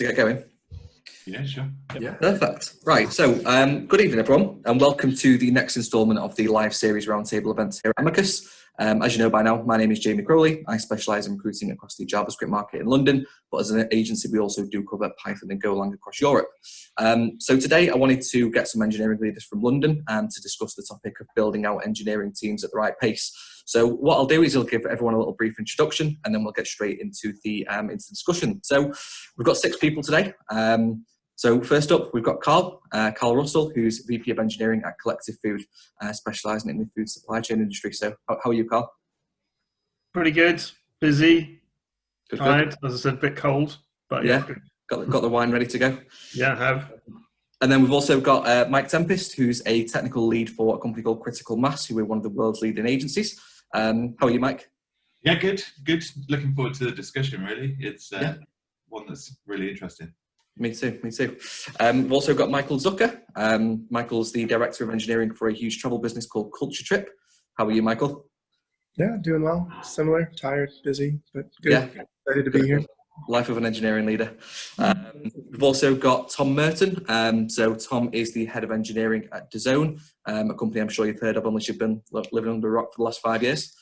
To get going? Yeah, sure. Yeah. Perfect. Right, so good evening everyone, and welcome to the next instalment of the live series roundtable event here at Amicus. As you know by now, my name is Jamie Crowley. I specialise in recruiting across the JavaScript market in London, but as an agency we also do cover Python and Golang across Europe. So today I wanted to get some engineering leaders from London to discuss the topic of building out engineering teams at the right pace. So what I'll do is I'll give everyone a little brief introduction and then we'll get straight into the discussion. So we've got 6 people today. So first up, we've got Carl Russell, who's VP of Engineering at Collective Food, specialising in the food supply chain industry. So how are you, Carl? Pretty good. Busy. Good, tired. As I said, a bit cold. But yeah. Got the wine ready to go? Yeah, I have. And then we've also got Mike Tempest, who's a technical lead for a company called Critical Mass, who are one of the world's leading agencies. How are you, Mike? Yeah, good. Looking forward to the discussion, really. It's one that's really interesting. Me too. We've also got Michael Zucker. Michael's the Director of Engineering for a huge travel business called Culture Trip. How are you, Michael? Yeah, doing well. Similar, tired, busy, but good. Yeah. Excited to be here. Life of an engineering leader. We've also got Tom Merton. So Tom is the Head of Engineering at DAZN, a company I'm sure you've heard of unless you've been living under a rock for the last 5 years.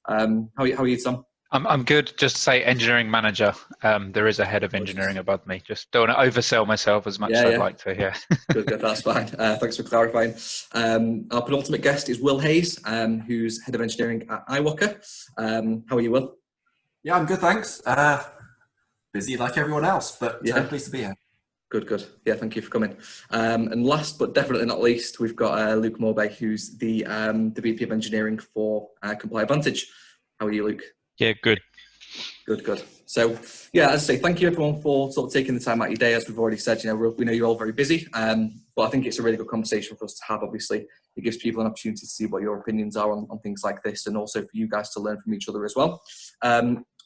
How are you, Tom? I'm good. Just to say engineering manager. There is a head of engineering above me. Just don't want to oversell myself as much as I'd like to. Yeah. Good, that's fine. Thanks for clarifying. Our penultimate guest is Will Hayes, who's head of engineering at iWalker. How are you, Will? Yeah, I'm good, thanks. Busy like everyone else, but pleased to be here. Good. Yeah, thank you for coming. And last but definitely not least, we've got Luke Morbey, who's the VP of engineering for Comply Advantage. How are you, Luke? Yeah, good. Good. So, yeah, as I say, thank you everyone for sort of taking the time out of your day. As we've already said, we know you're all very busy, but I think it's a really good conversation for us to have. Obviously, it gives people an opportunity to see what your opinions are on things like this, and also for you guys to learn from each other as well.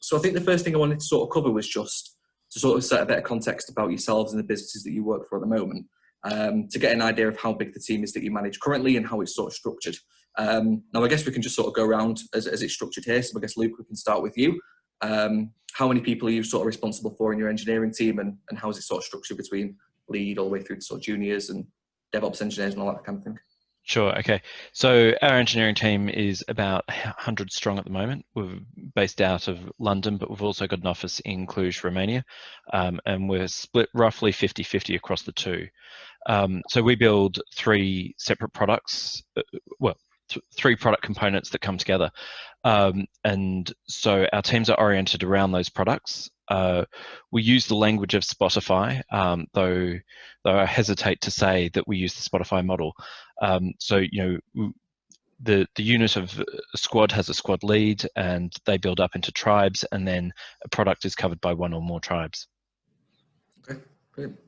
So I think the first thing I wanted to sort of cover was just to sort of set a bit of context about yourselves and the businesses that you work for at the moment, to get an idea of how big the team is that you manage currently and how it's sort of structured. Now, I guess we can just sort of go around as it's structured here. So I guess, Luke, we can start with you. How many people are you sort of responsible for in your engineering team, and how is it sort of structured between lead all the way through to sort of juniors and DevOps engineers and all that kind of thing? Sure. Okay. So our engineering team is about 100 strong at the moment. We're based out of London, but we've also got an office in Cluj, Romania, and we're split roughly 50-50 across the two. So we build 3 separate products. Three product components that come together, and so our teams are oriented around those products. We use the language of Spotify, though I hesitate to say that we use the Spotify model. So the unit of a squad has a squad lead, and they build up into tribes, and then a product is covered by 1 or more tribes. Okay, brilliant.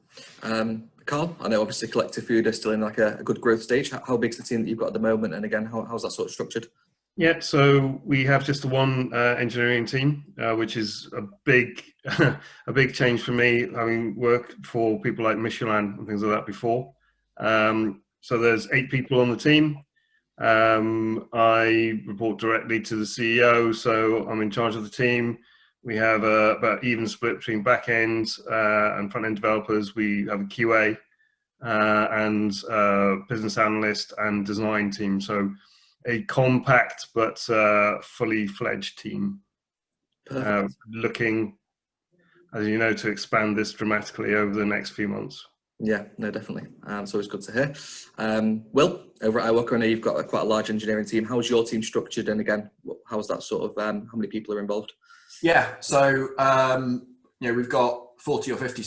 Carl, I know obviously Collective Food is still in like a good growth stage. How big's the team that you've got at the moment, and again, how's that sort of structured? Yeah, so we have just the one engineering team, which is a big change for me, having worked for people like Michelin and things like that before. So there's 8 people on the team. I report directly to the CEO, so I'm in charge of the team. We have about even split between back-end and front-end developers. We have a QA and business analyst and design team. So a compact but fully fledged team. Looking, as you know, to expand this dramatically over the next few months. Yeah, no, definitely. It's always good to hear. Will, over at iWalker, I know you've got quite a large engineering team. How is your team structured? And again, how's that sort of, how many people are involved? Yeah, so we've got 40 or 50,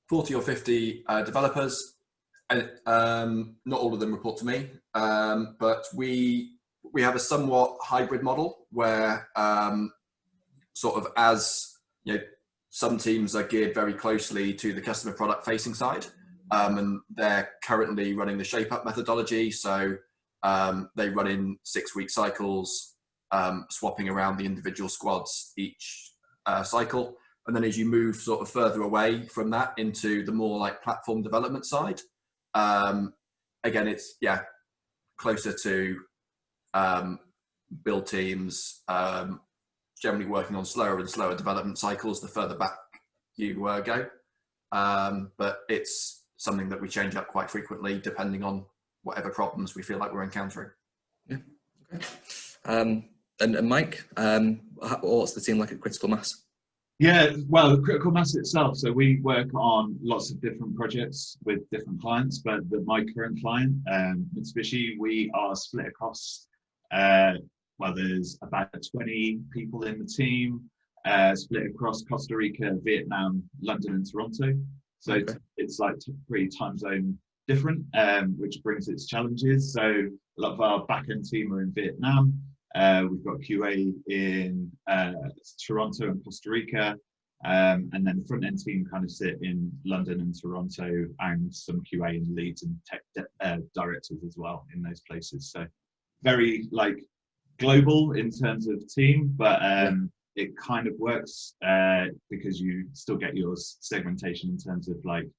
40 or 50 developers. And, not all of them report to me, but we have a somewhat hybrid model where sort of as some teams are geared very closely to the customer product facing side, and they're currently running the shape up methodology. So they run in 6-week cycles, swapping around the individual squads each cycle. And then as you move sort of further away from that into the more like platform development side, again, it's closer to build teams, generally working on slower and slower development cycles the further back you go. But it's something that we change up quite frequently depending on whatever problems we feel like we're encountering. Yeah. Okay. And Mike, what's the team like at Critical Mass? Yeah, well, Critical Mass itself. So we work on lots of different projects with different clients, but my current client, Mitsubishi, we are split across. Well, there's about 20 people in the team, split across Costa Rica, Vietnam, London, and Toronto. So Okay. it's like pretty time zone different, which brings its challenges. So a lot of our back-end team are in Vietnam. We've got QA in Toronto and Costa Rica, and then the front-end team kind of sit in London and Toronto, and some QA and leads and tech directors as well in those places. So very like global in terms of team, but it kind of works because you still get your segmentation in terms of like,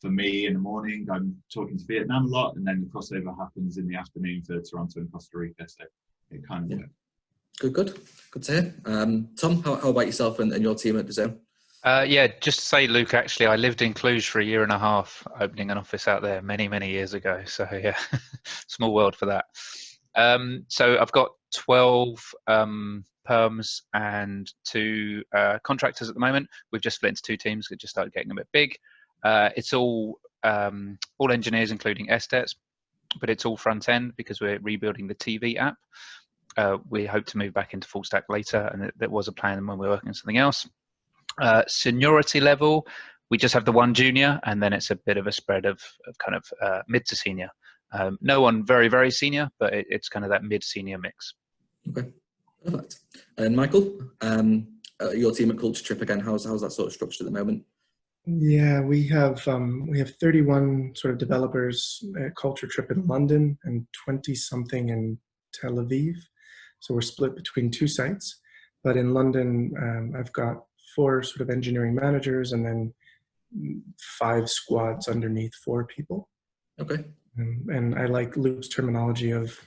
for me in the morning, I'm talking to Vietnam a lot, and then the crossover happens in the afternoon for Toronto and Costa Rica. So it kind of works. Good to hear. Tom, how about yourself and your team at the Zone? Yeah, just to say, Luke, actually, I lived in Cluj for 1.5 years, opening an office out there many, many years ago. So yeah, small world for that. So I've got 12 perms and 2 contractors at the moment. We've just split into 2 teams. We just started getting a bit big. It's all engineers, including SDETs, but it's all front end because we're rebuilding the TV app. We hope to move back into full stack later, and that was a plan when we were working on something else. Seniority level, we just have the 1 junior, and then it's a bit of a spread of kind of mid to senior. No one very, very senior, but it's kind of that mid-senior mix. Okay, perfect. And Michael, your team at Culture Trip again, how's that sort of structured at the moment? Yeah, we have 31 sort of developers at Culture Trip in London and 20 something in Tel Aviv. So we're split between 2 sites. But in London, I've got 4 sort of engineering managers and then 5 squads underneath 4 people. Okay. And I like Luke's terminology of,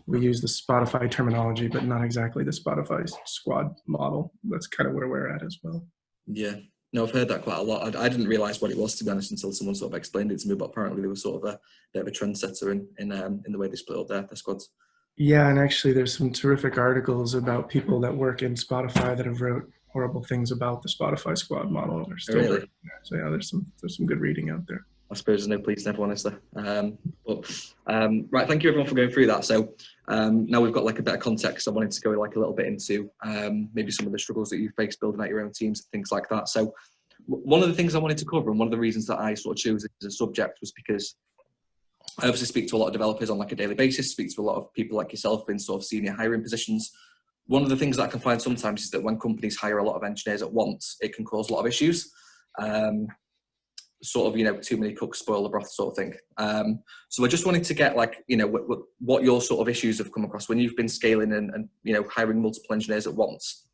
we use the Spotify terminology, but not exactly the Spotify squad model. That's kind of where we're at as well. Yeah. No, I've heard that quite a lot. I didn't realise what it was, to be honest, until someone sort of explained it to me, but apparently they were sort of a bit of a trendsetter in the way they split up their squads. Yeah, and actually there's some terrific articles about people that work in Spotify that have wrote horrible things about the Spotify squad model. They're still Really? working there. So yeah, there's some good reading out there. I suppose there's no police in everyone, is there? Right, thank you everyone for going through that. So now we've got like a bit of context. I wanted to go like a little bit into maybe some of the struggles that you faced building out your own teams and things like that. So one of the things I wanted to cover, and one of the reasons that I sort of chose it as a subject, was because I obviously speak to a lot of developers on like a daily basis, speak to a lot of people like yourself in sort of senior hiring positions. One of the things that I can find sometimes is that when companies hire a lot of engineers at once, it can cause a lot of issues. Sort of, you know, too many cooks spoil the broth sort of thing. So I just wanted to get like, you know, what your sort of issues have come across when you've been scaling and you know, hiring multiple engineers at once.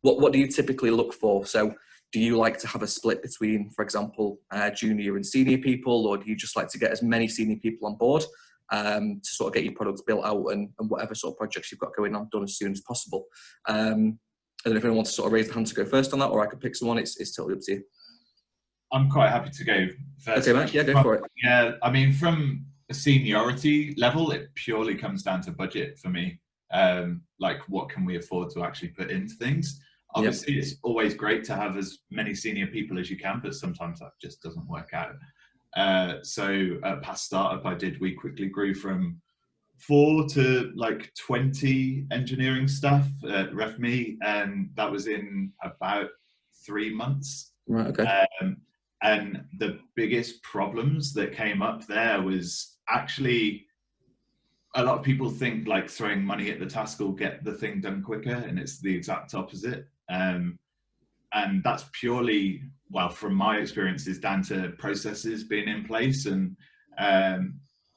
What do you typically look for? So do you like to have a split between, for example, junior and senior people, or do you just like to get as many senior people on board to sort of get your products built out and whatever sort of projects you've got going on done as soon as possible? I don't know if anyone wants to sort of raise the hand to go first on that, or I could pick someone. It's totally up to you. I'm quite happy to go first. Okay, Matt, yeah, go for it. Yeah, I mean, from a seniority level, it purely comes down to budget for me. Like, what can we afford to actually put into things? Obviously, It's always great to have as many senior people as you can, but sometimes that just doesn't work out. So at past startup we quickly grew from 4 to like 20 engineering staff at RefMe, and that was in about 3 months. Right, okay. And the biggest problems that came up there was actually, a lot of people think like throwing money at the task will get the thing done quicker, and it's the exact opposite. And that's purely, well, from my experience, is down to processes being in place, and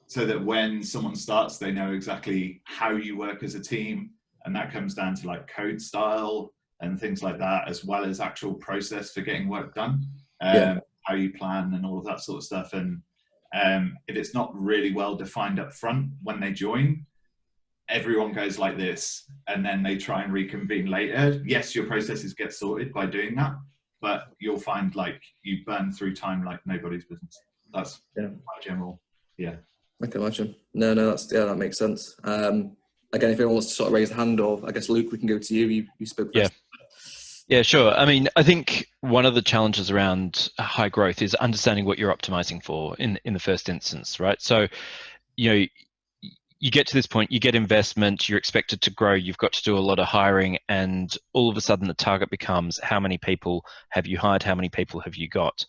so that when someone starts, they know exactly how you work as a team, and that comes down to like code style and things like that, as well as actual process for getting work done. How you plan and all of that sort of stuff. And if it's not really well defined up front when they join, everyone goes like this, and then they try and reconvene later. Yes, your processes get sorted by doing that, but you'll find like you burn through time like nobody's business. That's my general, yeah. I can imagine. No, that makes sense. Again, if anyone wants to sort of raise a hand, or I guess Luke, we can go to you. You spoke first. Yeah, sure. I mean, I think one of the challenges around high growth is understanding what you're optimizing for in the first instance, right? So, you know, you get to this point, you get investment, you're expected to grow, you've got to do a lot of hiring, and all of a sudden the target becomes how many people have you hired, how many people have you got?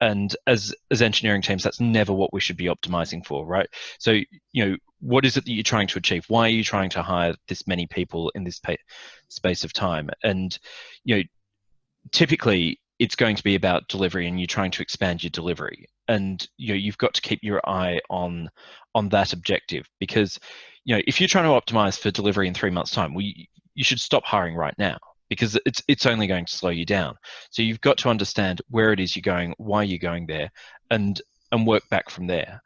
And as engineering teams, that's never what we should be optimizing for, right? So, you know, what is it that you're trying to achieve? Why are you trying to hire this many people in this space of time? And, you know, typically it's going to be about delivery, and you're trying to expand your delivery, and you know, you've got to keep your eye on that objective, because you know, if you're trying to optimize for delivery in 3 months time, you should stop hiring right now, because it's only going to slow you down. So you've got to understand where it is you're going, why you're going there, and work back from there.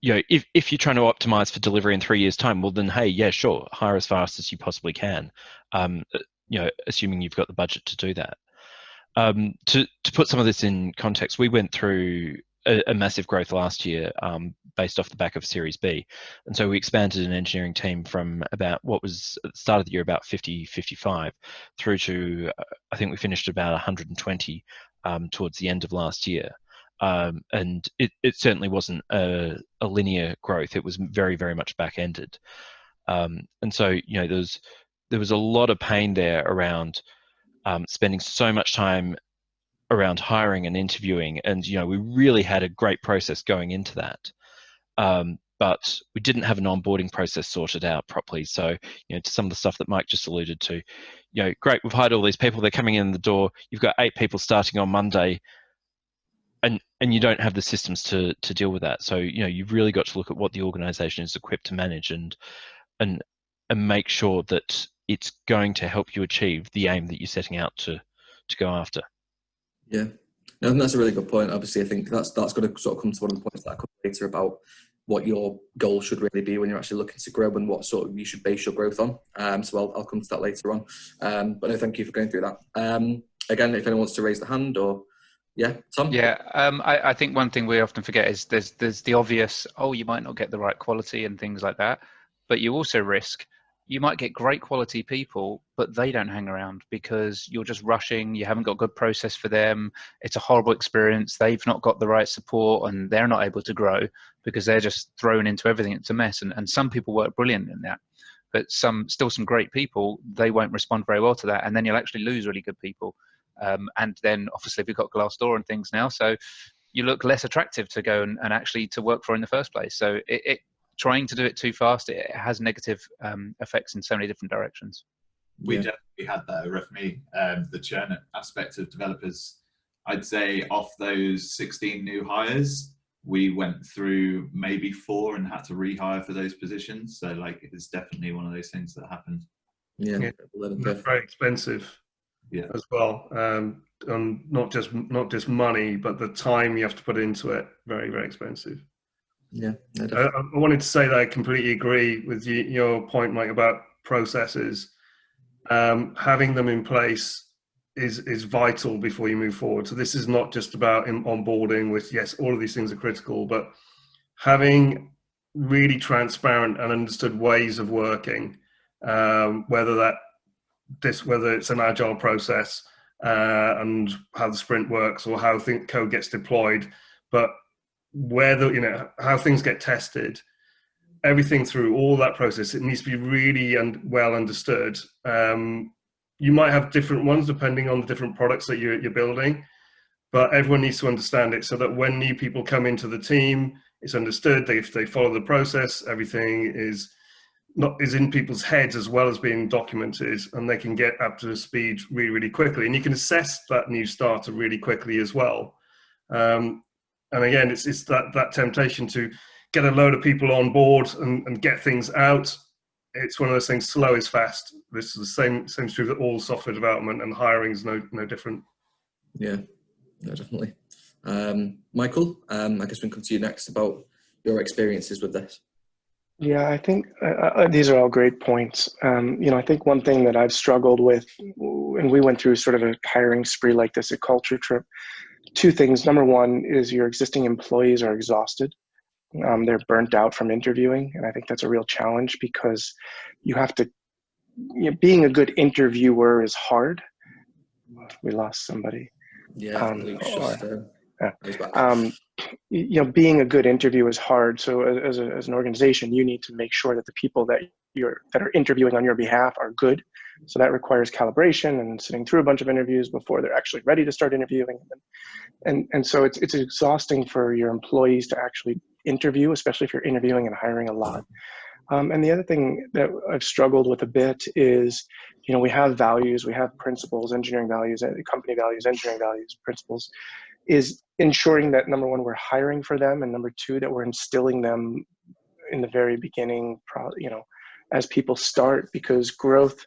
You know, if you're trying to optimize for delivery in 3 years time, well then, hey, yeah, sure, hire as fast as you possibly can, you know, assuming you've got the budget to do that. To put some of this in context, we went through a massive growth last year, based off the back of Series B. And so we expanded an engineering team from about what was at the start of the year about 50, 55 through to, I think we finished about 120 towards the end of last year. And it certainly wasn't a linear growth. It was very, very much back-ended. And so, you know, there was a lot of pain there around spending so much time around hiring and interviewing, and you know, we really had a great process going into that, but we didn't have an onboarding process sorted out properly. So, you know, to some of the stuff that Mike just alluded to, you know, great, we've hired all these people, they're coming in the door, you've got 8 people starting on Monday, and you don't have the systems to deal with that. So, you know, you've really got to look at what the organization is equipped to manage, and make sure that it's going to help you achieve the aim that you're setting out to go after. Yeah, no, I think that's a really good point. Obviously, I think that's going to sort of come to one of the points that I cover later about what your goal should really be when you're actually looking to grow, and what sort of you should base your growth on. So I'll come to that later on. But no, thank you for going through that. Again, if anyone wants to raise the hand, or yeah, Tom. Yeah, I think one thing we often forget is there's the obvious, oh, you might not get the right quality and things like that, but you also risk you might get great quality people, but they don't hang around because you're just rushing, you haven't got good process for them, it's a horrible experience, they've not got the right support, and they're not able to grow because they're just thrown into everything. It's a mess, and some people work brilliant in that, but some great people, they won't respond very well to that, and then you'll actually lose really good people. And then obviously we've got Glassdoor and things now, so you look less attractive to go and actually to work for in the first place. So trying to do it too fast, it has negative effects in so many different directions. We definitely had that at RefMe, the churn aspect of developers. I'd say off those 16 new hires, we went through maybe 4 and had to rehire for those positions. So like, it's definitely one of those things that happened. Yeah, that's very expensive. Yeah, as well. Not just money, but the time you have to put into it. Very, very expensive. Yeah, I wanted to say that I completely agree with your point, Mike, about processes. Having them in place is vital before you move forward. So this is not just about onboarding, which yes, all of these things are critical, but having really transparent and understood ways of working, whether it's an agile process and how the sprint works, or how code gets deployed, but how things get tested, everything through all that process, it needs to be really well understood. You might have different ones depending on the different products that you're building, but everyone needs to understand it so that when new people come into the team, it's understood. If they follow the process, everything is in people's heads as well as being documented, and they can get up to speed really, really quickly. And you can assess that new starter really quickly as well. And again, it's that temptation to get a load of people on board and get things out. It's one of those things, slow is fast. This is the same true with all software development, and hiring is no different. Yeah, definitely. Michael, I guess we can come to you next about your experiences with this. Yeah, I think these are all great points. I think one thing that I've struggled with, and we went through sort of a hiring spree like this at Culture Trip, two things. Number one is your existing employees are exhausted. They're burnt out from interviewing. And I think that's a real challenge because you have to, being a good interviewer is hard. We lost somebody. Yeah, Luke's just he's back. Being a good interview is hard. So as an organization, you need to make sure that the people that are interviewing on your behalf are good. So that requires calibration and sitting through a bunch of interviews before they're actually ready to start interviewing. And so it's exhausting for your employees to actually interview, especially if you're interviewing and hiring a lot. And the other thing that I've struggled with a bit is, we have values, we have principles, engineering values, company values, engineering values, principles, is ensuring that number one, we're hiring for them, and number two, that we're instilling them in the very beginning, as people start, because growth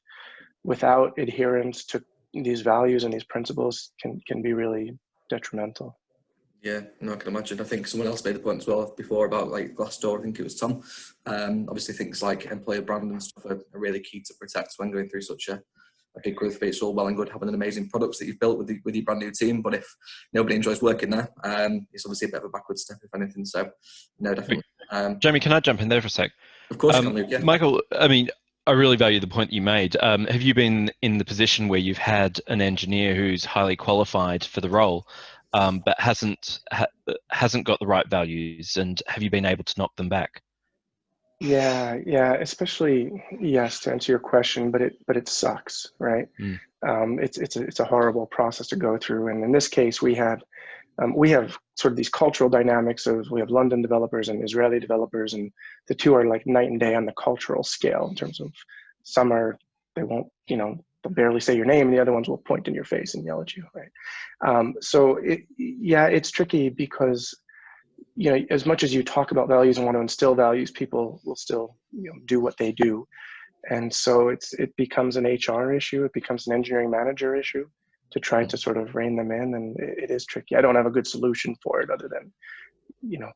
without adherence to these values and these principles can be really detrimental. Yeah, no, I can imagine. I think someone else made the point as well before about like Glassdoor. I think it was Tom. Obviously, things like employer brand and stuff are really key to protect when going through such a big growth phase. It's all well and good having an amazing products that you've built with your brand new team, but if nobody enjoys working there, it's obviously a bit of a backward step, if anything. So, no, definitely. Jamie, can I jump in there for a sec? Of course, you can, Luke. Yeah. Michael, I mean, I really value the point you made. Have you been in the position where you've had an engineer who's highly qualified for the role, but hasn't got the right values, and have you been able to knock them back? Yeah, especially, yes, to answer your question, but it sucks, right? It's a horrible process to go through, and in this case, we have sort of these cultural dynamics of, we have London developers and Israeli developers, and the two are like night and day on the cultural scale in terms of, some are, they won't, they'll barely say your name, and the other ones will point in your face and yell at you, right? So it's tricky because, as much as you talk about values and want to instill values, people will still do what they do. And so it becomes an HR issue, it becomes an engineering manager issue to try to sort of rein them in, and it is tricky. I don't have a good solution for it other than,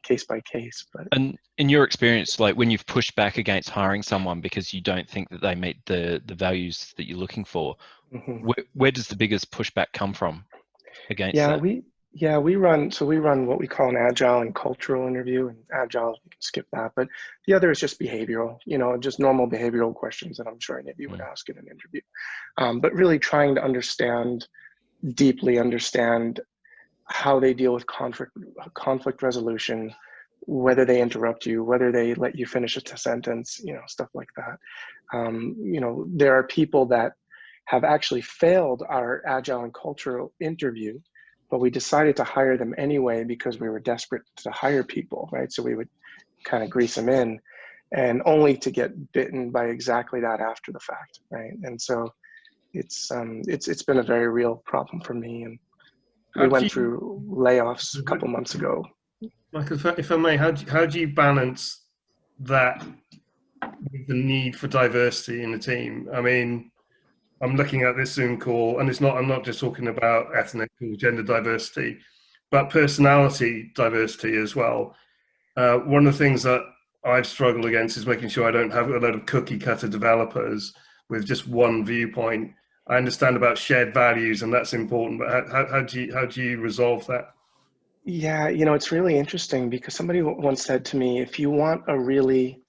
case by case. But and in your experience, like when you've pushed back against hiring someone because you don't think that they meet the values that you're looking for, where does the biggest pushback come from against that? We run what we call an agile and cultural interview, and agile, you can skip that, but the other is just behavioral, just normal behavioral questions that I'm sure any of you would ask in an interview. But really trying to deeply understand how they deal with conflict resolution, whether they interrupt you, whether they let you finish a sentence, stuff like that. There are people that have actually failed our agile and cultural interview, but we decided to hire them anyway because we were desperate to hire people, right? So we would kind of grease them in, and only to get bitten by exactly that after the fact, right? And so it's been a very real problem for me, and we went through layoffs a couple months ago. Michael, if I may, how do you balance that with the need for diversity in the team? I mean, I'm looking at this Zoom call, and I'm not just talking about ethnic or gender diversity, but personality diversity as well. One of the things that I've struggled against is making sure I don't have a load of cookie cutter developers with just one viewpoint. I understand about shared values, and that's important, but how do you resolve that? Yeah, it's really interesting because somebody once said to me, if you want a really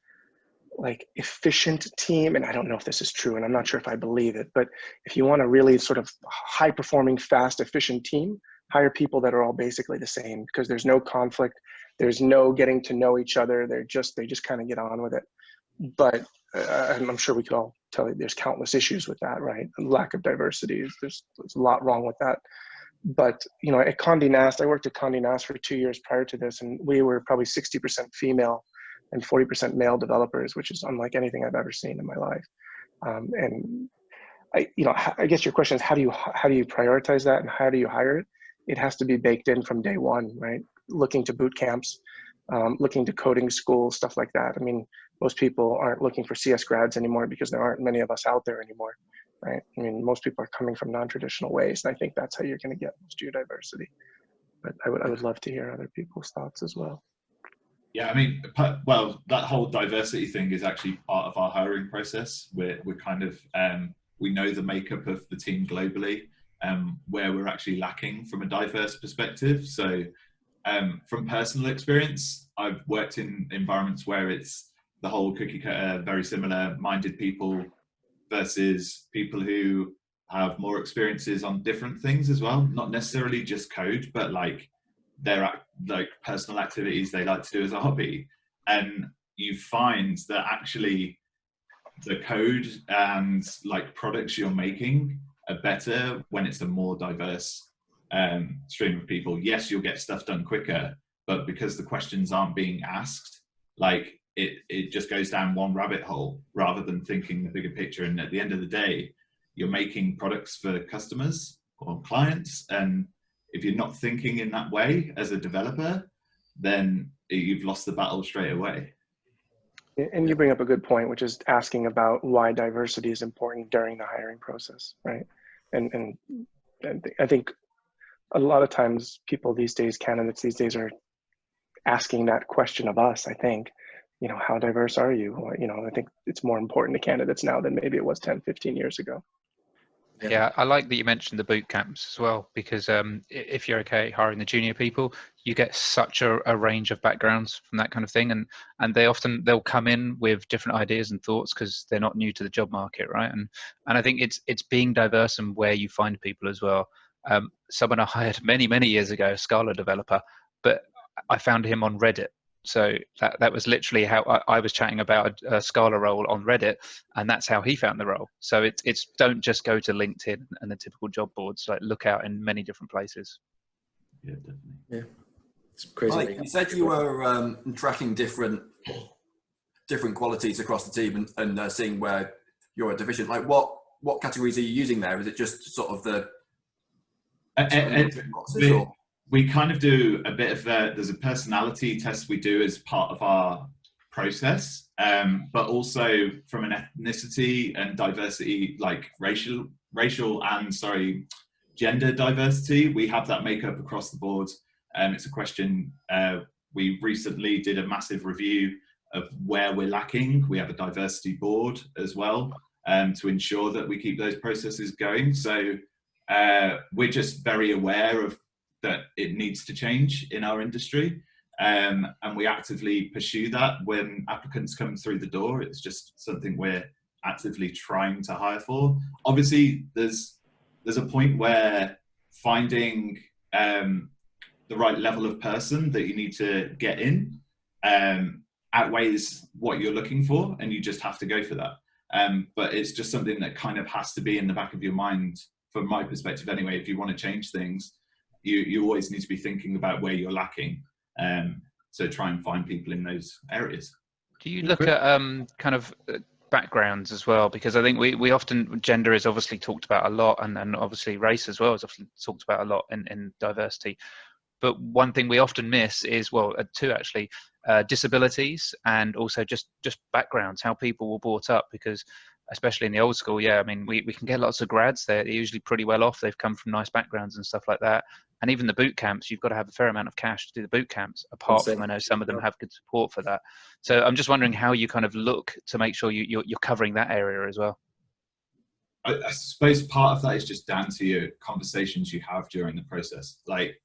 efficient team, and I don't know if this is true, and I'm not sure if I believe it, but if you want a really sort of high performing, fast, efficient team, hire people that are all basically the same, because there's no conflict, there's no getting to know each other, they just kind of get on with it. But I'm sure we could all tell you there's countless issues with that, right? Lack of diversity, there's a lot wrong with that. But at Condé Nast, I worked at Condé Nast for 2 years prior to this, and we were probably 60% female and 40% male developers, which is unlike anything I've ever seen in my life. And I guess your question is, how do you prioritize that, and how do you hire it? It has to be baked in from day one, right? Looking to boot camps, looking to coding school, stuff like that. I mean, most people aren't looking for CS grads anymore because there aren't many of us out there anymore, right? I mean, most people are coming from non-traditional ways, and I think that's how you're going to get most of your diversity. But I would love to hear other people's thoughts as well. Yeah, I mean, well, that whole diversity thing is actually part of our hiring process. We're kind of, we know the makeup of the team globally, where we're actually lacking from a diverse perspective. So from personal experience, I've worked in environments where it's the whole cookie cutter, very similar minded people versus people who have more experiences on different things as well. Not necessarily just code, but like their like personal activities they like to do as a hobby. And you find that actually the code and like products you're making are better when it's a more diverse stream of people. Yes, you'll get stuff done quicker, but because the questions aren't being asked, like it just goes down one rabbit hole rather than thinking the bigger picture. And at the end of the day, you're making products for customers or clients, and if you're not thinking in that way as a developer, then you've lost the battle straight away. And you bring up a good point, which is asking about why diversity is important during the hiring process, right? And I think a lot of times people these days, candidates these days, are asking that question of us. I think, you know, how diverse are you? Or, you know, I think it's more important to candidates now than maybe it was 10, 15 years ago. Yeah, I like that you mentioned the boot camps as well, because if you're okay hiring the junior people, you get such a range of backgrounds from that kind of thing, and they'll come in with different ideas and thoughts because they're not new to the job market, right? And I think it's being diverse and where you find people as well. Someone I hired many years ago, a Scala developer, but I found him on Reddit. So that was literally how I was chatting about a Scala role on Reddit, and that's how he found the role. So it's don't just go to LinkedIn and the typical job boards. Like, look out in many different places. Yeah, definitely. Yeah, it's crazy. Mike, you said you were tracking different qualities across the team and seeing where you're deficient. Like, what categories are you using there? Is it just sort of the boxes, or? We kind of do a bit of there's a personality test we do as part of our process, but also from an ethnicity and diversity, like racial and gender diversity, we have that makeup across the board. It's a question, we recently did a massive review of where we're lacking. We have a diversity board as well, to ensure that we keep those processes going. So we're just very aware of that it needs to change in our industry, and we actively pursue that when applicants come through the door. It's just something we're actively trying to hire for. Obviously, there's a point where finding the right level of person that you need to get in outweighs what you're looking for, and you just have to go for that. But it's just something that kind of has to be in the back of your mind, from my perspective anyway. If you want to change things, you always need to be thinking about where you're lacking. So try and find people in those areas. Do you look at kind of backgrounds as well? Because I think we often, gender is obviously talked about a lot, and obviously race as well is often talked about a lot in diversity. But one thing we often miss is, well, two actually, disabilities, and also just backgrounds, how people were brought up. Because especially in the old school, yeah, I mean, we can get lots of grads. They're usually pretty well off. They've come from nice backgrounds and stuff like that. And even the boot camps, you've got to have a fair amount of cash to do the boot camps, apart from, I know some of them have good support for that. So I'm just wondering how you kind of look to make sure you're covering that area as well. I suppose part of that is just down to your conversations you have during the process. Like,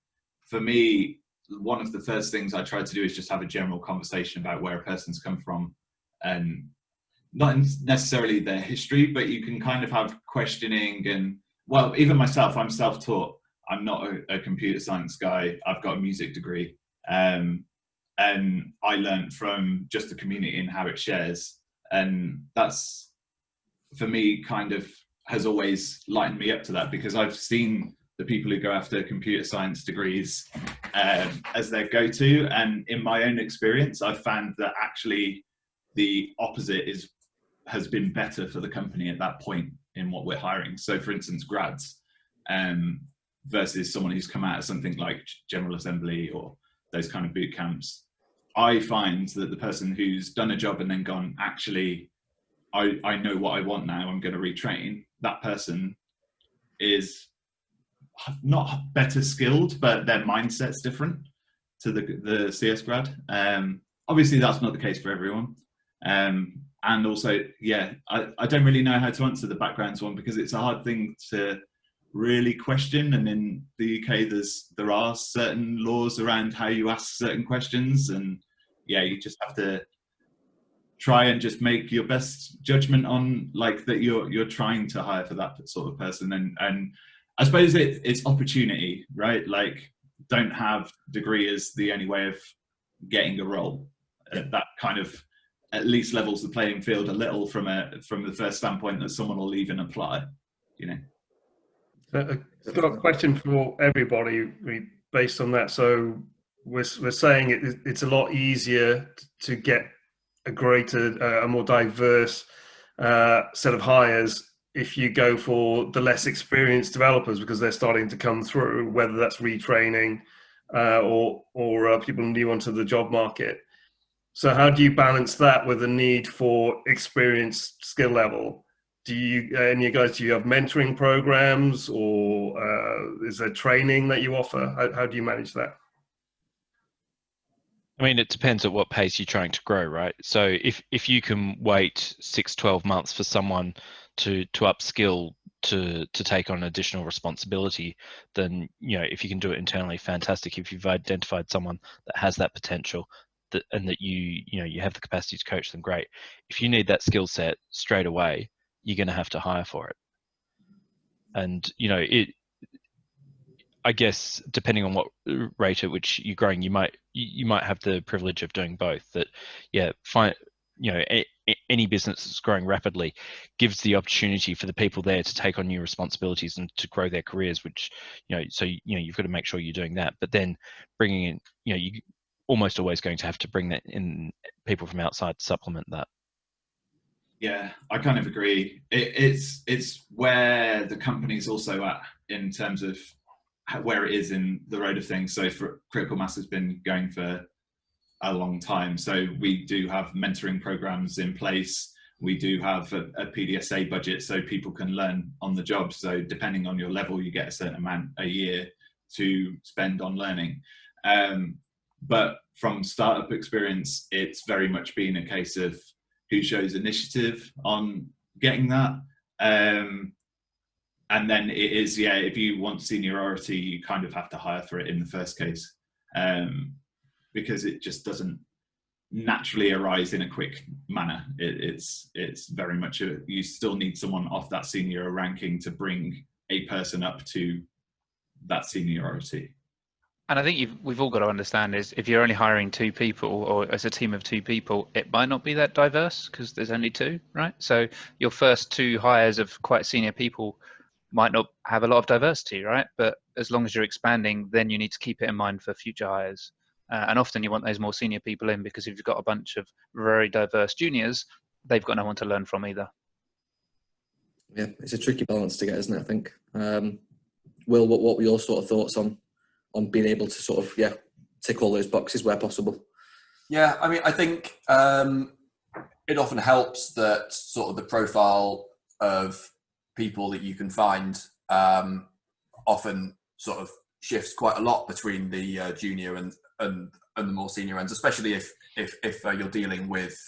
for me, one of the first things I try to do is just have a general conversation about where a person's come from, and not necessarily their history, but you can kind of have questioning. And, well, even myself, I'm self-taught. I'm not a computer science guy. I've got a music degree. And I learned from just the community and how it shares. And that's, for me, kind of has always lightened me up to that, because I've seen the people who go after computer science degrees as their go-to. And in my own experience, I've found that actually the opposite has been better for the company at that point in what we're hiring. So, for instance, grads versus someone who's come out of something like General Assembly or those kind of boot camps, I find that the person who's done a job and then gone, actually, I know what I want now, I'm going to retrain, that person is not better skilled, but their mindset's different to the CS grad. obviously that's not the case for everyone. And also, yeah, I don't really know how to answer the backgrounds one, because it's a hard thing to really question. And in the UK, there are certain laws around how you ask certain questions, and yeah, you just have to try and just make your best judgment on like that you're trying to hire for that sort of person. And I suppose it's opportunity, right? Like, don't have degree as the only way of getting a role. That kind of at least levels the playing field a little from the first standpoint that someone will even apply, you know. I've got a question for everybody based on that. So we're saying it's a lot easier to get a more diverse set of hires if you go for the less experienced developers, because they're starting to come through, whether that's retraining or people new onto the job market. So how do you balance that with the need for experienced skill level? Do you have mentoring programs, or is there training that you offer? How do you manage that? I mean, it depends at what pace you're trying to grow, right? So if you can wait 6-12 months for someone to upskill to take on additional responsibility, then, you know, if you can do it internally, fantastic. If you've identified someone that has that potential, and that you have the capacity to coach them, great. If you need that skill set straight away, you're going to have to hire for it. And, you know, I guess depending on what rate at which you're growing, you might have the privilege of doing both. That, yeah, any business that's growing rapidly gives the opportunity for the people there to take on new responsibilities and to grow their careers, which, you've got to make sure you're doing that. But then bringing in, you almost always going to have to bring that in people from outside to supplement that. Yeah, I kind of agree. It's where the company's also at in terms of where it is in the road of things. So for Critical Mass has been going for a long time. So we do have mentoring programs in place. We do have a PDSA budget so people can learn on the job. So depending on your level, you get a certain amount a year to spend on learning. But from startup experience, it's very much been a case of who shows initiative on getting that. And then it is, yeah, if you want seniority, you kind of have to hire for it in the first case, because it just doesn't naturally arise in a quick manner. It's very much you still need someone off that senior ranking to bring a person up to that seniority. And I think we've all got to understand is if you're only hiring 2 people, or as a team of 2 people, it might not be that diverse because there's only 2, right? So your first 2 hires of quite senior people might not have a lot of diversity, right? But as long as you're expanding, then you need to keep it in mind for future hires. And often you want those more senior people in, because if you've got a bunch of very diverse juniors, they've got no one to learn from either. Yeah, it's a tricky balance to get, isn't it, I think? Will, what were your sort of thoughts on being able to sort of, tick all those boxes where possible? Yeah, I mean, I think it often helps that sort of the profile of people that you can find often sort of shifts quite a lot between the junior and the more senior ends, especially if you're dealing with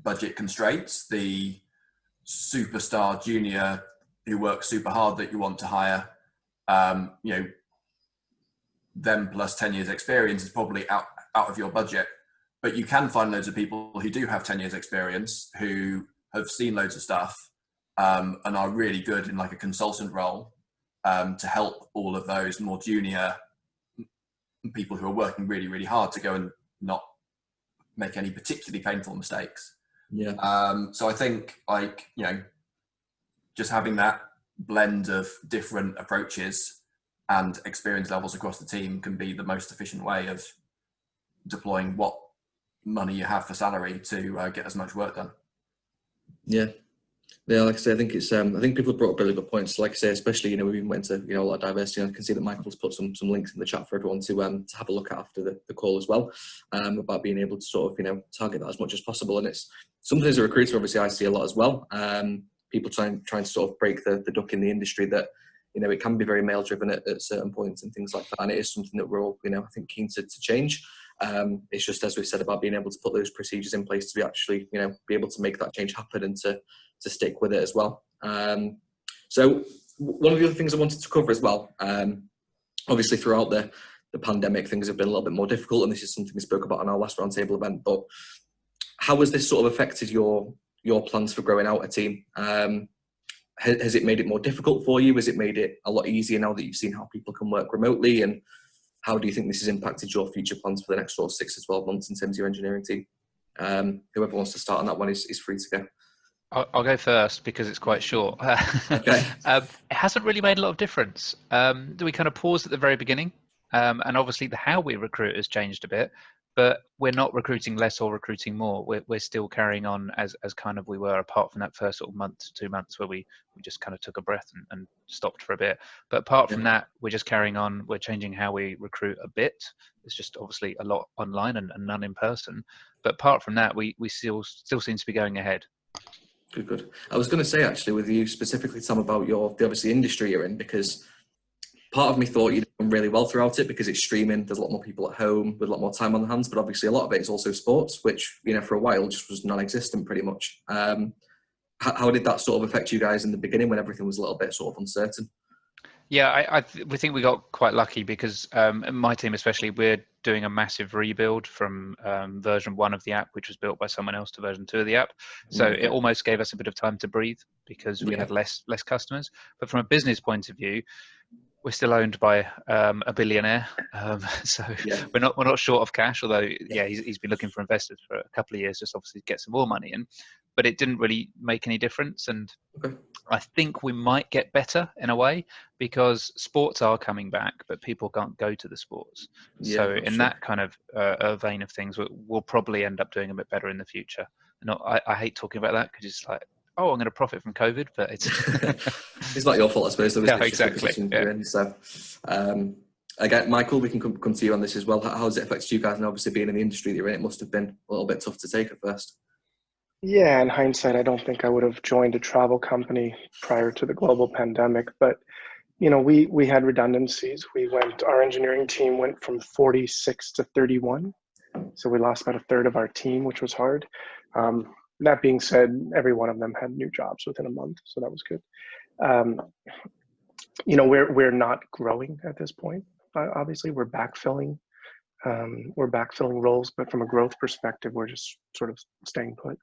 budget constraints. The superstar junior who works super hard that you want to hire, them plus 10 years experience is probably out of your budget. But you can find loads of people who do have 10 years experience, who have seen loads of stuff, and are really good in like a consultant role, to help all of those more junior people who are working really, really hard to go and not make any particularly painful mistakes. Yeah. So I think just having that blend of different approaches and experience levels across the team can be the most efficient way of deploying what money you have for salary to get as much work done. Yeah, like I say, I think it's I think people have brought up really good points. Like I say, especially we even went to a lot of diversity. I can see that Michael's put some links in the chat for everyone to have a look at after the call as well, about being able to sort of target that as much as possible. And it's something as a recruiter, obviously, I see a lot as well. People trying to sort of break the duck in the industry, that you know, it can be very male driven at certain points and things like that. And it is something that we're all, you know, I think keen to change. It's just, as we've said, about being able to put those procedures in place to be actually, you know, be able to make that change happen and to stick with it as well. So one of the other things I wanted to cover as well, obviously throughout the pandemic, things have been a little bit more difficult, and this is something we spoke about on our last roundtable event, but how has this sort of affected your plans for growing out a team? Has it made it more difficult for you? Has it made it a lot easier now that you've seen how people can work remotely? And how do you think this has impacted your future plans for the next sort of 6 to 12 months in terms of your engineering team? Whoever wants to start on that one is free to go. I'll go first because it's quite short. Okay. It hasn't really made a lot of difference. We kind of paused at the very beginning, and obviously the how we recruit has changed a bit, but we're not recruiting less or recruiting more. We're still carrying on as kind of we were, apart from that first sort of month to 2 months where we just kind of took a breath and stopped for a bit. But apart from that, we're just carrying on. We're changing how we recruit a bit. It's just obviously a lot online and none in person. But apart from that, we still seem to be going ahead. Good. I was going to say, actually, with you specifically, Tom, about the obviously industry you're in, because part of me thought you'd done really well throughout it because it's streaming. There's a lot more people at home with a lot more time on their hands, but obviously a lot of it is also sports, which, you know, for a while just was non-existent pretty much. How did that sort of affect you guys in the beginning when everything was a little bit sort of uncertain? Yeah, we think we got quite lucky because my team especially, we're doing a massive rebuild from version 1 of the app, which was built by someone else, to version 2 of the app. So it almost gave us a bit of time to breathe because we had less customers. But from a business point of view, we're still owned by a billionaire, so we're not short of cash. Although he's been looking for investors for a couple of years, just obviously to get some more money in. But it didn't really make any difference, and I think we might get better in a way because sports are coming back, but people can't go to the sports. So in that kind of vein of things, we'll probably end up doing a bit better in the future. I hate talking about that because it's like, oh, I'm going to profit from COVID, but it's it's not your fault, I suppose. Yeah, exactly. So, again, Michael, we can come to you on this as well. How has it affected you guys? And obviously, being in the industry that you're in, it must have been a little bit tough to take at first. Yeah, in hindsight, I don't think I would have joined a travel company prior to the global pandemic. But you know, we had redundancies. Our engineering team went from 46 to 31, so we lost about a third of our team, which was hard. That being said, every one of them had new jobs within a month, so that was good. You know, we're not growing at this point. Obviously, we're backfilling roles, but from a growth perspective, we're just sort of staying put.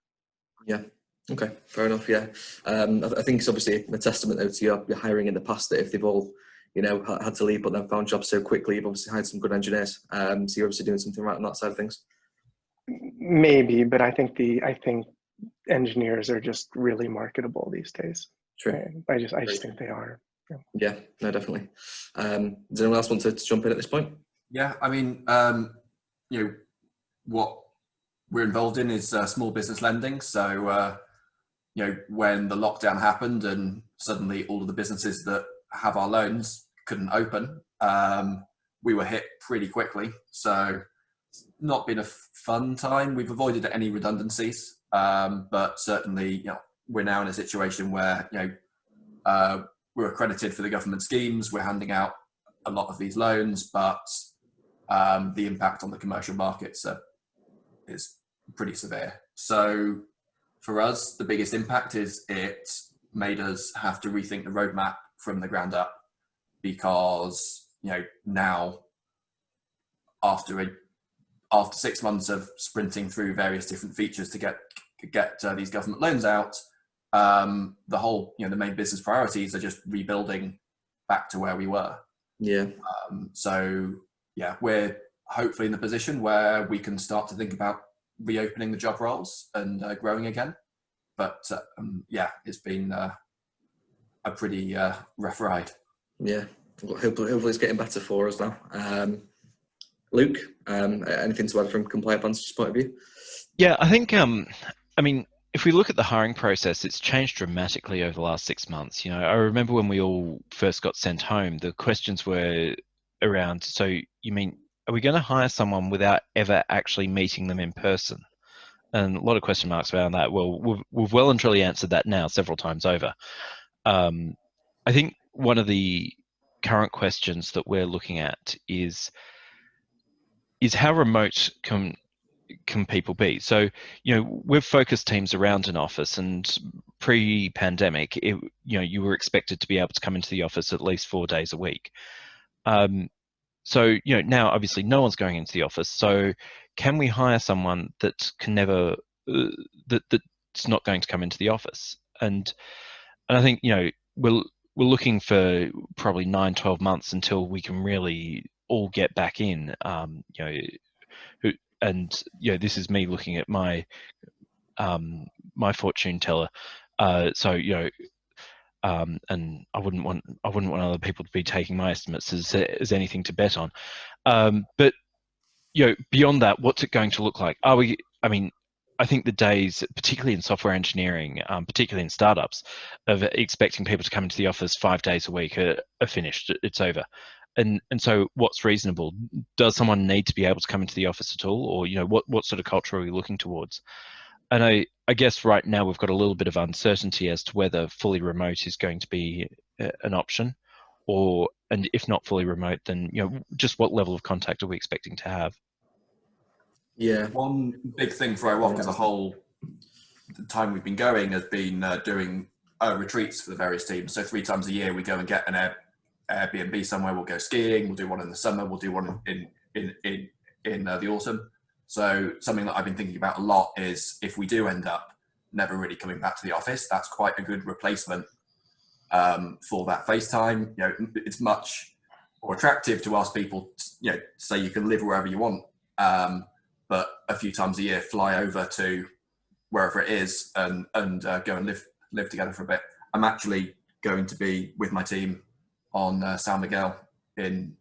Yeah. Okay. Fair enough. Yeah. I think it's obviously a testament though to your hiring in the past, that if they've all, you know, had to leave but then found jobs so quickly, you've obviously hired some good engineers. So you're obviously doing something right on that side of things. Maybe, but I think engineers are just really marketable these days. True. I just think they are. Yeah. No, definitely. Does anyone else want to jump in at this point? Yeah. I mean, you know, what we're involved in is small business lending. So, you know, when the lockdown happened and suddenly all of the businesses that have our loans couldn't open, we were hit pretty quickly. So it's not been a fun time. We've avoided any redundancies, but certainly, you know, we're now in a situation where, you know, we're accredited for the government schemes. We're handing out a lot of these loans, but the impact on the commercial markets is pretty severe. So for us, the biggest impact is it made us have to rethink the roadmap from the ground up, because, you know, now after 6 months of sprinting through various different features to get these government loans out, the whole, you know, the main business priorities are just rebuilding back to where we were. Yeah. So yeah, we're hopefully in the position where we can start to think about reopening the job roles and growing again. But yeah, it's been a pretty rough ride. Yeah, hopefully it's getting better for us now. Luke, anything to add from Compliant Advantage's point of view? Yeah, I think, I mean, if we look at the hiring process, it's changed dramatically over the last 6 months. You know, I remember when we all first got sent home, the questions were around, so you mean, are we going to hire someone without ever actually meeting them in person? And a lot of question marks around that. Well, we've well and truly answered that now several times over. I think one of the current questions that we're looking at is how remote can people be? So, we've focused teams around an office, and pre-pandemic, you were expected to be able to come into the office at least 4 days a week. So, now obviously no one's going into the office. So can we hire someone that can never, that's not going to come into the office? And I think, we're looking for probably 9-12 months until we can really all get back in, and this is me looking at my my fortune teller. So and I wouldn't want other people to be taking my estimates as anything to bet on. But beyond that, what's it going to look like? I think the days, particularly in software engineering, particularly in startups, of expecting people to come into the office 5 days a week are finished. It's over. And so what's reasonable? Does someone need to be able to come into the office at all? Or, what sort of culture are we looking towards? And I guess right now we've got a little bit of uncertainty as to whether fully remote is going to be an option, and if not fully remote, then, just what level of contact are we expecting to have? Yeah. One big thing for iRock as a whole, the time we've been going, has been doing retreats for the various teams. So 3 times a year we go and get an Airbnb somewhere. We'll go skiing. We'll do one in the summer. We'll do one in the autumn. So something that I've been thinking about a lot is, if we do end up never really coming back to the office, that's quite a good replacement for that FaceTime. It's much more attractive to ask people, say you can live wherever you want, but a few times a year fly over to wherever it is and go and live together for a bit. I'm actually going to be with my team on San Miguel in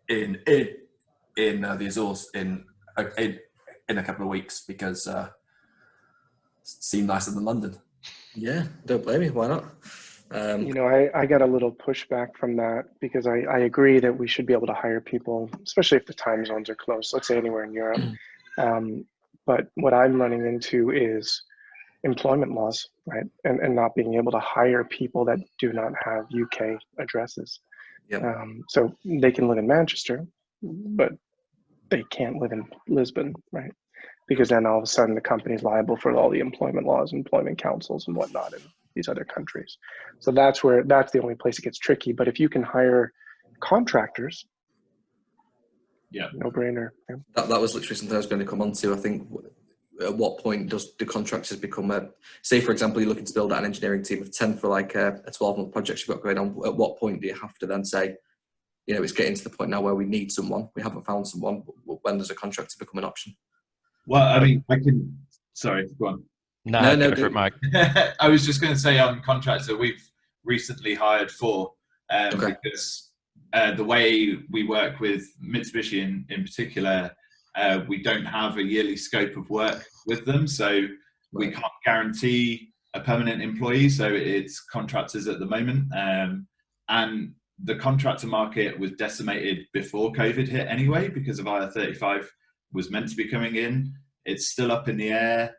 the Azores in a couple of weeks, because it seemed nicer than London. Yeah, don't blame me. Why not? I got a little pushback from that, because I agree that we should be able to hire people, especially if the time zones are close, let's say anywhere in Europe. But what I'm running into is employment laws, right? And not being able to hire people that do not have UK addresses. Yep. So they can live in Manchester, but they can't live in Lisbon, right? Because then all of a sudden the company's liable for all the employment laws, employment councils and whatnot in these other countries. So that's the only place it gets tricky. But if you can hire contractors, no brainer. Yeah. That was literally something I was going to come on to. I think, at what point does the contractors become say, for example, you're looking to build out an engineering team of 10 for like a 12-month project you've got going on. At what point do you have to then say, it's getting to the point now where we need someone, we haven't found someone? When does a contractor become an option? Well, sorry, go on. No, go for it, Mike. I was just going to say, on contractor, we've recently hired 4, because the way we work with Mitsubishi in particular, we don't have a yearly scope of work with them, so we can't guarantee a permanent employee, so it's contractors at the moment. And the contractor market was decimated before COVID hit anyway, because of IR35 was meant to be coming in. It's still up in the air.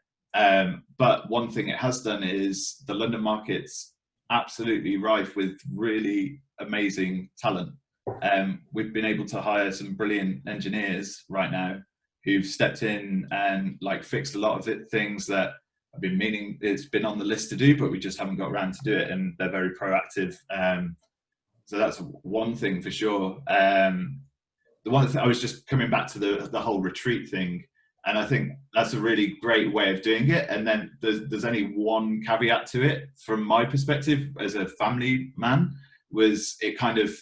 But one thing it has done is the London market's absolutely rife with really amazing talent. We've been able to hire some brilliant engineers right now who've stepped in and fixed a lot of things that I've been meaning it's been on the list to do, but we just haven't got around to do it, and they're very proactive. So that's one thing for sure. The one thing, I was just coming back to the whole retreat thing, and I think that's a really great way of doing it. And then there's only one caveat to it from my perspective as a family man, was it kind of,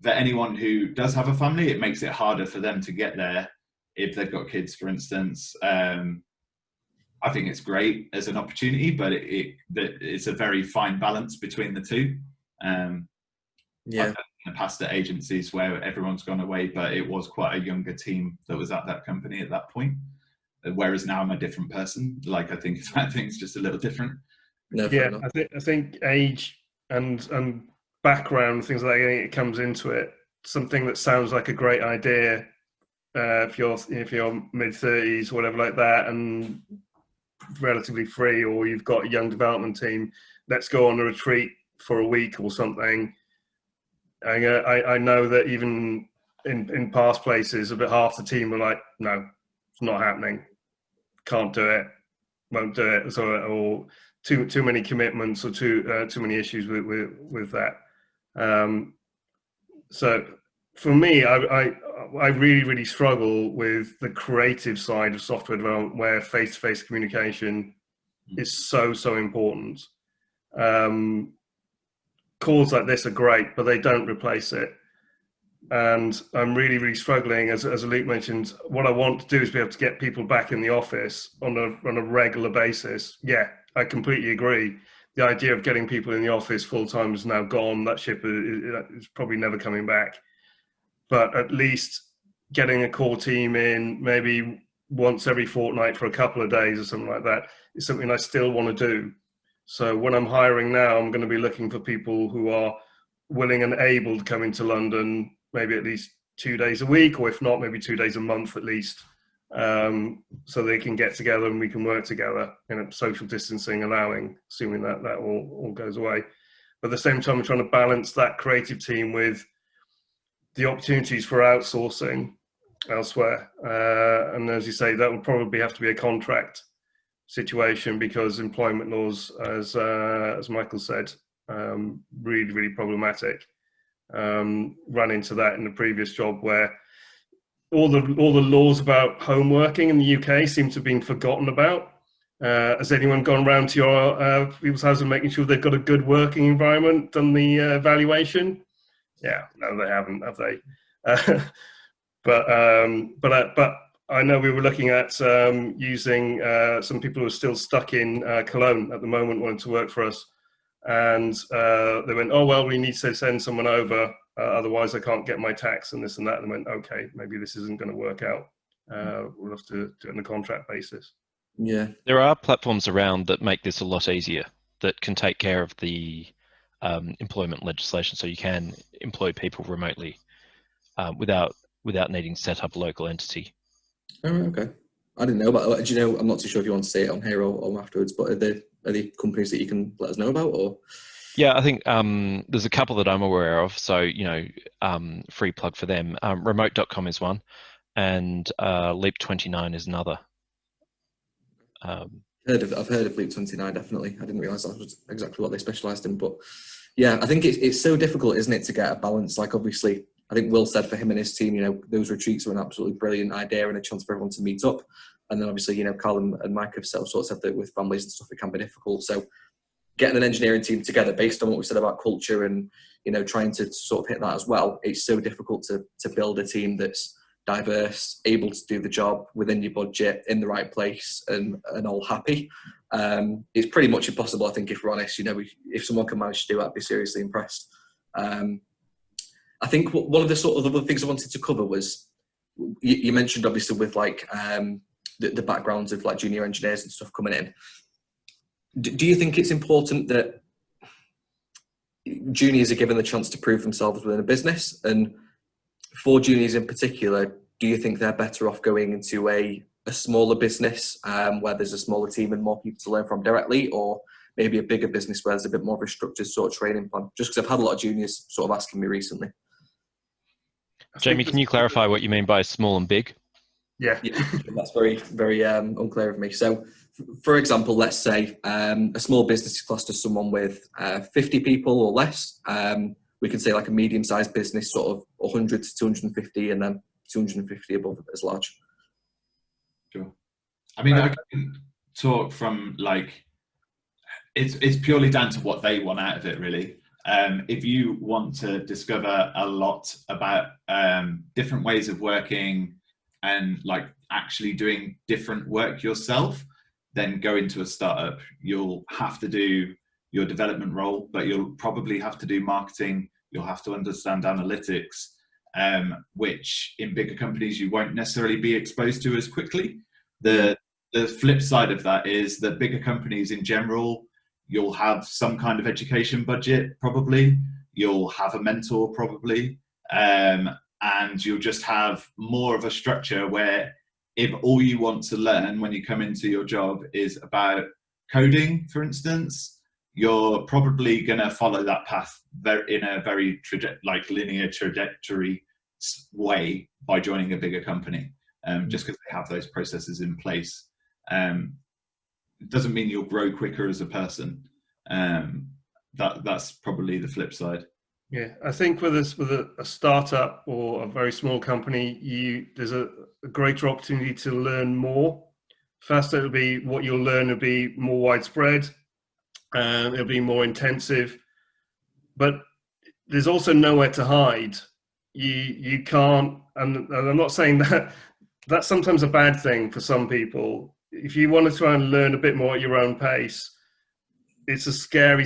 for anyone who does have a family, it makes it harder for them to get there if they've got kids, for instance. I think it's great as an opportunity, but it's a very fine balance between the two. I've done in the past at agencies where everyone's gone away, but it was quite a younger team that was at that company at that point. Whereas now I'm a different person. I think things just a little different. No, yeah, I think age and background, things like that, it comes into it. Something that sounds like a great idea if you're mid-30s or whatever like that, and relatively free, or you've got a young development team, let's go on a retreat for a week or something. I know that even in past places, about half the team were like, no, it's not happening, can't do it, won't do it, or too many commitments, or too many issues with that. So for me, I really struggle with the creative side of software development, where face-to-face communication is so important. Calls like this are great, but they don't replace it. And I'm really struggling, as Luke mentioned. What I want to do is be able to get people back in the office on a regular basis. Yeah, I completely agree. The idea of getting people in the office full time is now gone. That ship is probably never coming back. But at least getting a core team in maybe once every fortnight for a couple of days or something like that is something I still want to do. So when I'm hiring now, I'm going to be looking for people who are willing and able to come into London, maybe at least 2 days a week, or if not, maybe 2 days a month at least, so they can get together and we can work together, social distancing allowing, assuming that all goes away. But at the same time, I'm trying to balance that creative team with the opportunities for outsourcing elsewhere. And as you say, that would probably have to be a contract situation, because employment laws, as Michael said, really problematic. Ran into that in the previous job, where all the laws about home working in the UK seem to have been forgotten about. Has anyone gone around to your people's houses and making sure they've got a good working environment, done the evaluation? Yeah, no, they haven't, have they? But I know we were looking at using some people who are still stuck in Cologne at the moment, wanting to work for us. And they went, oh, well, we need to send someone over, otherwise I can't get my tax and this and that. And I went, okay, maybe this isn't going to work out. We'll have to do it on a contract basis. Yeah. There are platforms around that make this a lot easier, that can take care of the employment legislation, so you can employ people remotely without needing to set up a local entity. Oh, okay. I didn't know about. Do you know? I'm not too sure if you want to say it on here or afterwards. But are there companies that you can let us know about? Or yeah, I think there's a couple that I'm aware of. So free plug for them. Remote.com is one, and Leap29 is another. I've heard of Leap29, definitely. I didn't realise that was exactly what they specialised in. But yeah, I think it's so difficult, isn't it, to get a balance? Like, obviously, I think Will said for him and his team, those retreats are an absolutely brilliant idea and a chance for everyone to meet up. And then obviously, Carl and Mike have sort of said that with families and stuff, it can be difficult. So getting an engineering team together based on what we said about culture and, trying to sort of hit that as well, it's so difficult to build a team that's diverse, able to do the job within your budget, in the right place, and all happy. It's pretty much impossible, I think, if we're honest. If someone can manage to do that, I'd be seriously impressed. I think one of the sort of other things I wanted to cover was, you mentioned obviously with like the backgrounds of like junior engineers and stuff coming in. Do you think it's important that juniors are given the chance to prove themselves within a business? And for juniors in particular, do you think they're better off going into a smaller business where there's a smaller team and more people to learn from directly, or maybe a bigger business where there's a bit more of a structured sort of training plan? Just because I've had a lot of juniors sort of asking me recently. Jamie, can you clarify what you mean by small and big? Yeah, that's very unclear of me. So, for example, let's say a small business is classed as someone with 50 people or less. We can say like a medium-sized business, sort of 100 to 250, and then 250 above as large. Sure. I mean, I can talk from like, it's purely down to what they want out of it, really. If you want to discover a lot about different ways of working and like actually doing different work yourself, then go into a startup. You'll have to do your development role, but you'll probably have to do marketing. You'll have to understand analytics, which in bigger companies you won't necessarily be exposed to as quickly. The flip side of that is the bigger companies in general, you'll have some kind of education budget, probably. You'll have a mentor, probably. And you'll just have more of a structure where if all you want to learn when you come into your job is about coding, for instance, you're probably going to follow that path in a very linear trajectory way by joining a bigger company, just because they have those processes in place. It doesn't mean you'll grow quicker as a person. That's probably the flip side. Yeah, I think with a startup or a very small company, there's a greater opportunity to learn more. First, it'll be what you'll learn will be more widespread, and it'll be more intensive. But there's also nowhere to hide. You can't, and I'm not saying that that's sometimes a bad thing for some people. If you want to try and learn a bit more at your own pace, it's a scary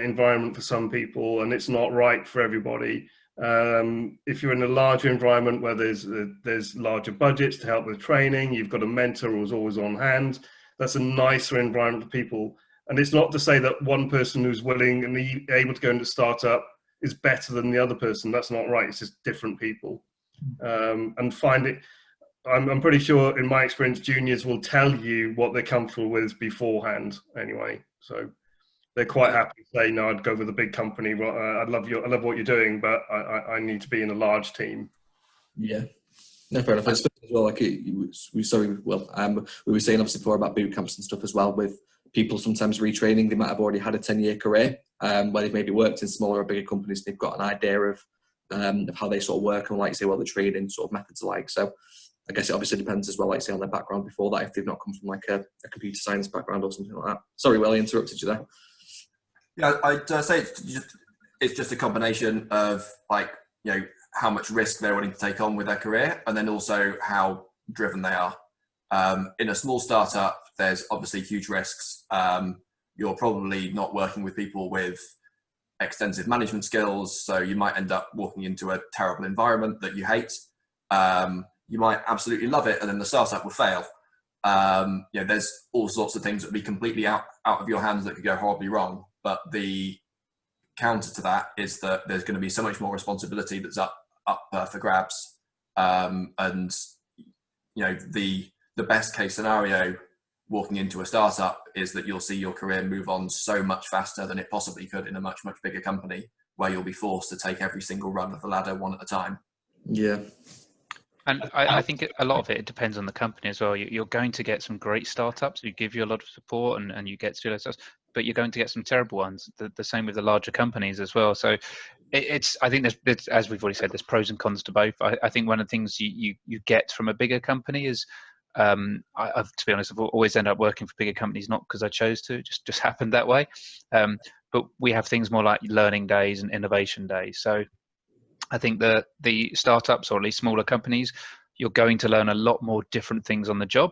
environment for some people, and it's not right for everybody. If you're in a larger environment where there's larger budgets to help with training, you've got a mentor who's always on hand. That's a nicer environment for people. And it's not to say that one person who's willing and able to go into startup is better than the other person. That's not right. It's just different people. And find it. I'm pretty sure, in my experience, juniors will tell you what they're comfortable with beforehand. Anyway, so they're quite happy to say, "No, I'd go with a big company. Well, I love what you're doing, but I need to be in a large team." Yeah, no, fair enough. I suppose as well, like we were saying obviously before about boot camps and stuff as well. With people sometimes retraining, they might have already had a 10-year career where they've maybe worked in smaller or bigger companies. They've got an idea of how they sort of work and, like you say, what the training sort of methods are like. So I guess it obviously depends as well, like say, on their background before that, if they've not come from like a computer science background or something like that. Sorry, Will, I interrupted you there. Yeah, I'd say it's just a combination of, like, you know, how much risk they're willing to take on with their career, and then also how driven they are. In a small startup, there's obviously huge risks. You're probably not working with people with extensive management skills, so you might end up walking into a terrible environment that you hate. You might absolutely love it, and then the startup will fail. You know, there's all sorts of things that would be completely out of your hands that could go horribly wrong. But the counter to that is that there's going to be so much more responsibility that's up for grabs. And you know, the best case scenario walking into a startup is that you'll see your career move on so much faster than it possibly could in a much, much bigger company, where you'll be forced to take every single rung of the ladder one at a time. Yeah. And I think a lot of it depends on the company as well. You're going to get some great startups who give you a lot of support and you get to do those stuff, but you're going to get some terrible ones. The same with the larger companies as well. So I think there's, as we've already said, there's pros and cons to both. I think one of the things you get from a bigger company is, I've, to be honest, I've always ended up working for bigger companies, not because I chose to, just happened that way. But we have things more like learning days and innovation days. So I think the startups, or at least smaller companies, you're going to learn a lot more different things on the job.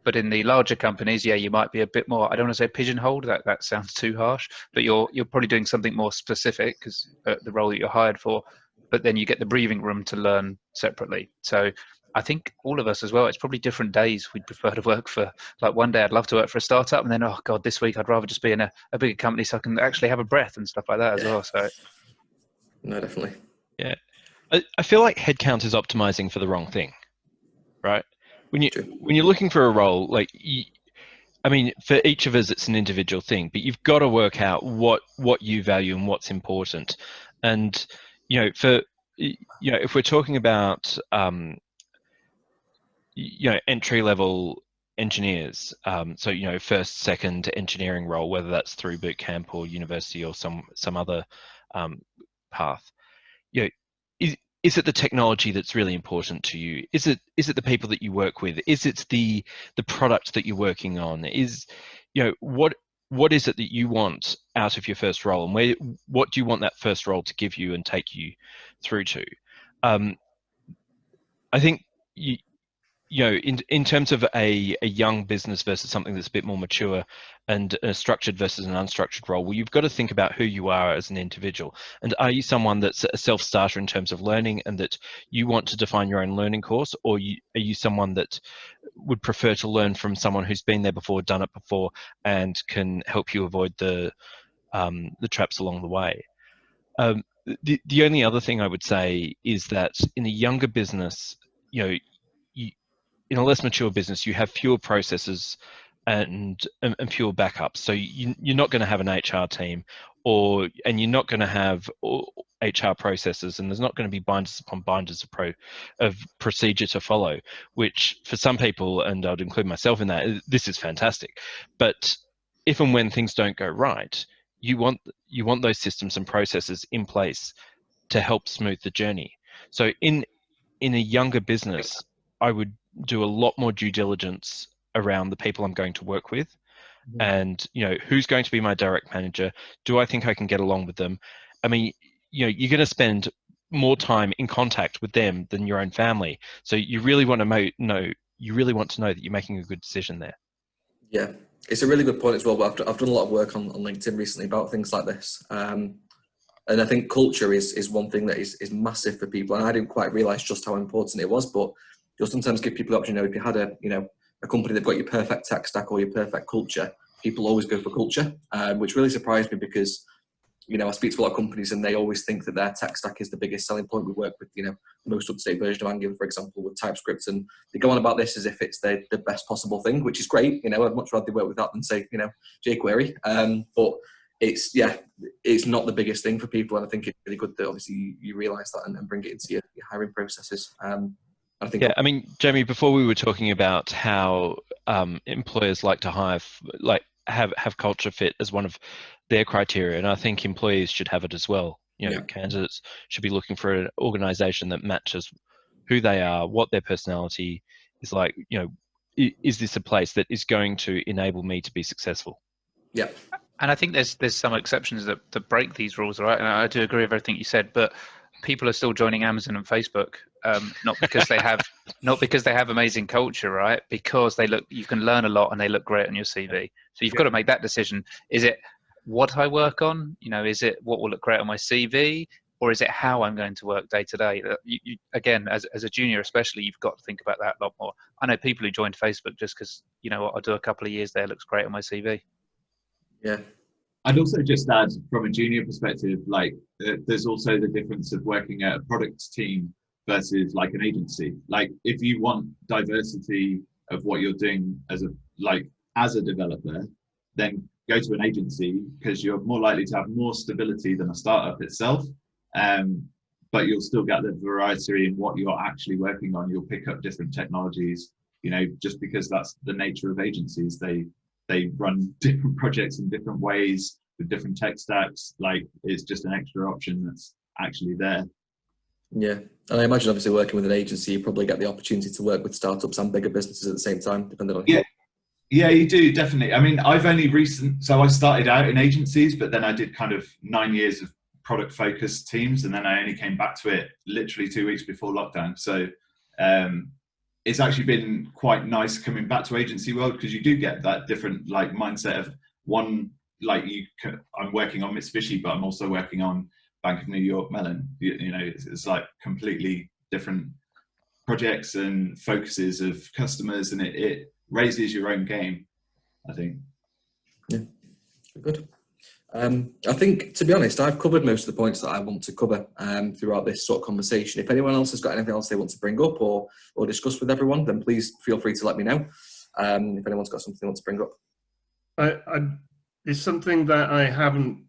But in the larger companies, yeah, you might be a bit more, I don't want to say pigeonholed, that sounds too harsh, but you're probably doing something more specific because the role that you're hired for, but then you get the breathing room to learn separately. So I think all of us as well, it's probably different days we'd prefer to work for. Like one day I'd love to work for a startup, and then, oh God, this week I'd rather just be in a bigger company so I can actually have a breath and stuff like that as well. So No, definitely. Yeah. I feel like headcount is optimizing for the wrong thing, right? When you're looking for a role, like, I mean, for each of us, it's an individual thing, but you've got to work out what you value and what's important. And, you know, if we're talking about, entry level engineers, so, you know, first, second engineering role, whether that's through boot camp or university or some other path, you know, is it the technology that's really important to you? Is it the people that you work with? Is it the product that you're working on? Is, you know, what is it that you want out of your first role, and what do you want that first role to give you and take you through to? I think you know, in terms of a young business versus something that's a bit more mature, and a structured versus an unstructured role, well, you've got to think about who you are as an individual. And are you someone that's a self-starter in terms of learning and that you want to define your own learning course, or are you someone that would prefer to learn from someone who's been there before, done it before, and can help you avoid the traps along the way? The only other thing I would say is that in a younger business, you know, in a less mature business, you have fewer processes and fewer backups. So you're not going to have an HR team, and you're not going to have HR processes, and there's not going to be binders upon binders of procedure to follow, which for some people, and I'd include myself in that, this is fantastic. But if and when things don't go right, you want those systems and processes in place to help smooth the journey. So in a younger business, I would do a lot more due diligence around the people I'm going to work with, and who's going to be my direct manager. Do I think I can get along with them? I mean, you're going to spend more time in contact with them than your own family, so you really want to know that you're making a good decision there. Yeah, it's a really good point as well. But I've done a lot of work on LinkedIn recently about things like this. And I think culture is one thing that is massive for people. And I didn't quite realise just how important it was, but you'll sometimes give people the option, if you had a company that's got your perfect tech stack or your perfect culture, people always go for culture, which really surprised me because, I speak to a lot of companies and they always think that their tech stack is the biggest selling point. We work with, the most up-to-date version of Angular, for example, with TypeScript, and they go on about this as if it's the best possible thing, which is great. I'd much rather work with that than say, jQuery. But it's not the biggest thing for people, and I think it's really good that obviously you realise that and bring it into your hiring processes. I think. Yeah, I mean, Jamie, before we were talking about how employers like to hire, have culture fit as one of their criteria, and I think employees should have it as well. Candidates should be looking for an organisation that matches who they are, what their personality is like. Is this a place that is going to enable me to be successful? Yeah. And I think there's some exceptions that break these rules, right? And I do agree with everything you said, but people are still joining Amazon and Facebook, not because they have amazing culture, right? Because you can learn a lot and they look great on your CV. So you've got to make that decision. Is it what I work on? Is it what will look great on my CV? Or is it how I'm going to work day to day? Again, as a junior especially, you've got to think about that a lot more. I know people who joined Facebook just because, I'll do a couple of years there, looks great on my CV. Yeah. I'd also just add, from a junior perspective, there's also the difference of working at a product team versus like an agency. Like, if you want diversity of what you're doing as a developer, then go to an agency because you're more likely to have more stability than a startup itself. But you'll still get the variety in what you're actually working on. You'll pick up different technologies, just because that's the nature of agencies. They run different projects in different ways with different tech stacks. It's just an extra option that's actually there. Yeah. And I imagine obviously working with an agency, you probably get the opportunity to work with startups and bigger businesses at the same time, depending on. Yeah, you do, definitely. I mean, so I started out in agencies, but then I did kind of 9 years of product focused teams. And then I only came back to it literally 2 weeks before lockdown. So, it's actually been quite nice coming back to agency world because you do get that different mindset of one, I'm working on Mitsubishi, but I'm also working on Bank of New York Mellon. It's like completely different projects and focuses of customers, and it raises your own game, I think. Yeah, good. I think, to be honest, I've covered most of the points that I want to cover throughout this sort of conversation. If anyone else has got anything else they want to bring up or discuss with everyone, then please feel free to let me know. If anyone's got something they want to bring up. It's something that I haven't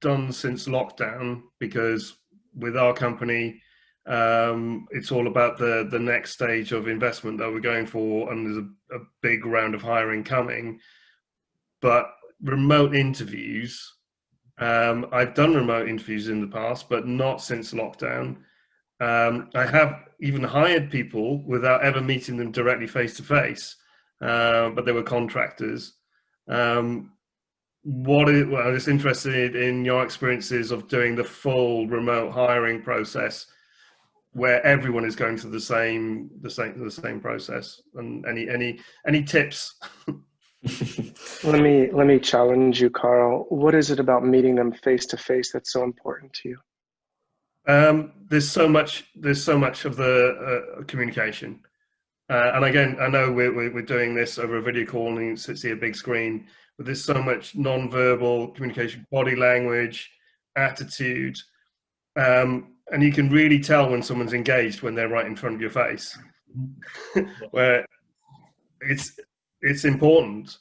done since lockdown, because with our company, it's all about the next stage of investment that we're going for, and there's a big round of hiring coming. But remote interviews, I've done remote interviews in the past, but not since lockdown. I have even hired people without ever meeting them directly face to face, but they were contractors. I'm just interested in your experiences of doing the full remote hiring process, where everyone is going through the same process, and any tips? Let me challenge you, Carl. What is it about meeting them face to face that's so important to you? There's so much of the communication, and again, I know we're doing this over a video call and you see a big screen, but there's so much non-verbal communication, body language, attitude, and you can really tell when someone's engaged when they're right in front of your face. Where it's important,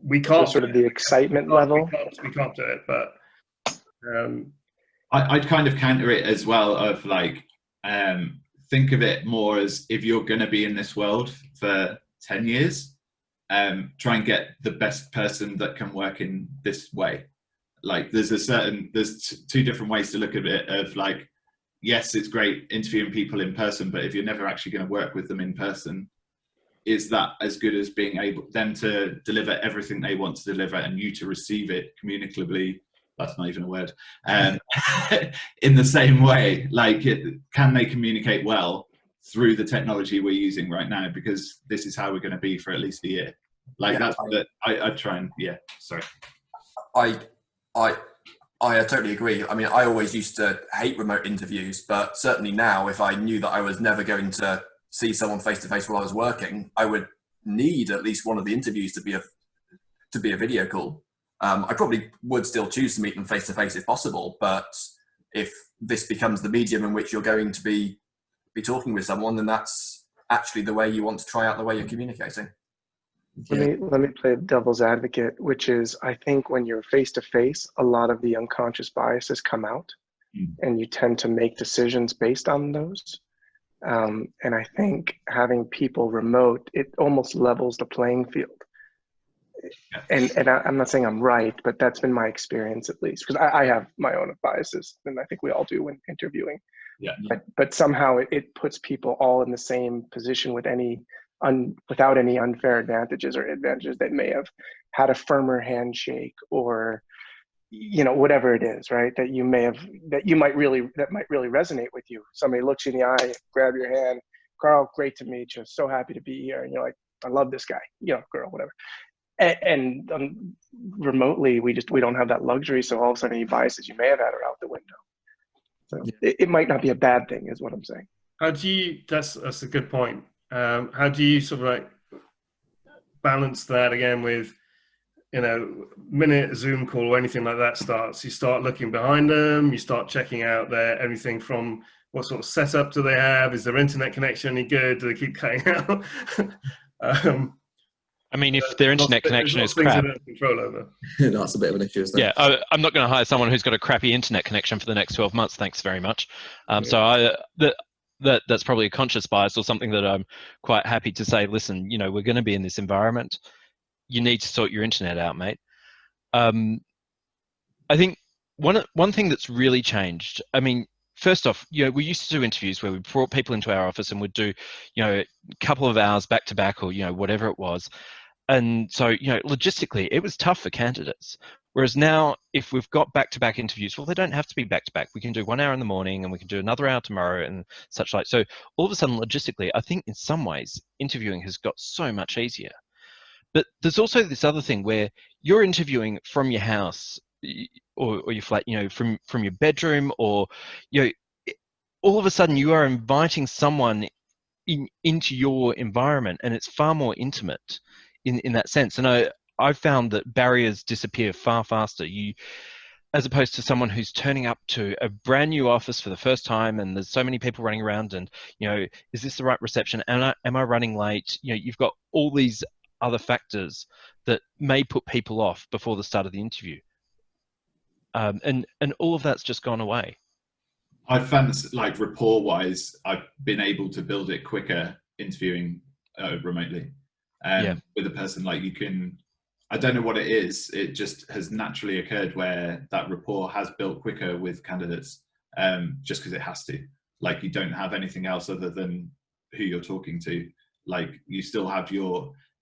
We can't sort of do the it. excitement level. We can't do it, but I'd kind of counter it as well of like, think of it more as if you're going to be in this world for 10 years, try and get the best person that can work in this way. Like there's two different ways to look at it of like, yes, it's great interviewing people in person, but if you're never actually going to work with them in person, is that as good as being able them to deliver everything they want to deliver and you to receive it communicably? That's not even a word. In the same way, like, can they communicate well through the technology we're using right now? Because this is how we're going to be for at least a year. Like that's that I try and sorry. I totally agree. I mean, I always used to hate remote interviews, but certainly now, if I knew that I was never going to see someone face to face while I was working, I would need at least one of the interviews to be a video call. I probably would still choose to meet them face to face if possible, but if this becomes the medium in which you're going to be talking with someone, then that's actually the way you want to try out the way you're communicating. Let me play devil's advocate, which is I think when you're face to face, a lot of the unconscious biases come out, and you tend to make decisions based on those. And I think having people remote, it almost levels the playing field. And I'm not saying I'm right, but that's been my experience, at least, because I have my own biases, and I think we all do when interviewing. Yeah. But somehow it puts people all in the same position with without any unfair advantages or advantages that may have had a firmer handshake or, whatever it is, right? That might really resonate with you. Somebody looks you in the eye, grab your hand, Carl, great to meet you. So happy to be here. And you're like, I love this guy, girl, whatever. And remotely, we don't have that luxury. So all of a sudden, any biases you may have had are out the window. So it might not be a bad thing, is what I'm saying. That's a good point. How do you sort of like balance that again with, minute a Zoom call or anything like that starts? You start looking behind them, you start checking out everything from what sort of setup do they have? Is their internet connection any good? Do they keep cutting out? I mean, if their internet connection is crap, control over. That's a bit of an issue, isn't it? Yeah, I'm not going to hire someone who's got a crappy internet connection for the next 12 months. Thanks very much. So that's probably a conscious bias or something that I'm quite happy to say, listen, we're going to be in this environment. You need to sort your internet out, mate. I think one thing that's really changed, I mean, first off, we used to do interviews where we brought people into our office and would do, a couple of hours back to back or, whatever it was. And so, logistically, it was tough for candidates. Whereas now, if we've got back-to-back interviews, well, they don't have to be back-to-back. We can do 1 hour in the morning and we can do another hour tomorrow and such like. So all of a sudden, logistically, I think in some ways, interviewing has got so much easier. But there's also this other thing where you're interviewing from your house or your flat, from your bedroom, or, all of a sudden you are inviting someone into your environment, and it's far more intimate in that sense. And I've found that barriers disappear far faster. As opposed to someone who's turning up to a brand new office for the first time, and there's so many people running around, and is this the right reception? Am I running late? You've got all these other factors that may put people off before the start of the interview, and all of that's just gone away. I've found this, like, rapport-wise, I've been able to build it quicker interviewing remotely. With a person, like, you can, I don't know what it is, it just has naturally occurred where that rapport has built quicker with candidates, just because it has to. Like, you don't have anything else other than who you're talking to. Like, you still have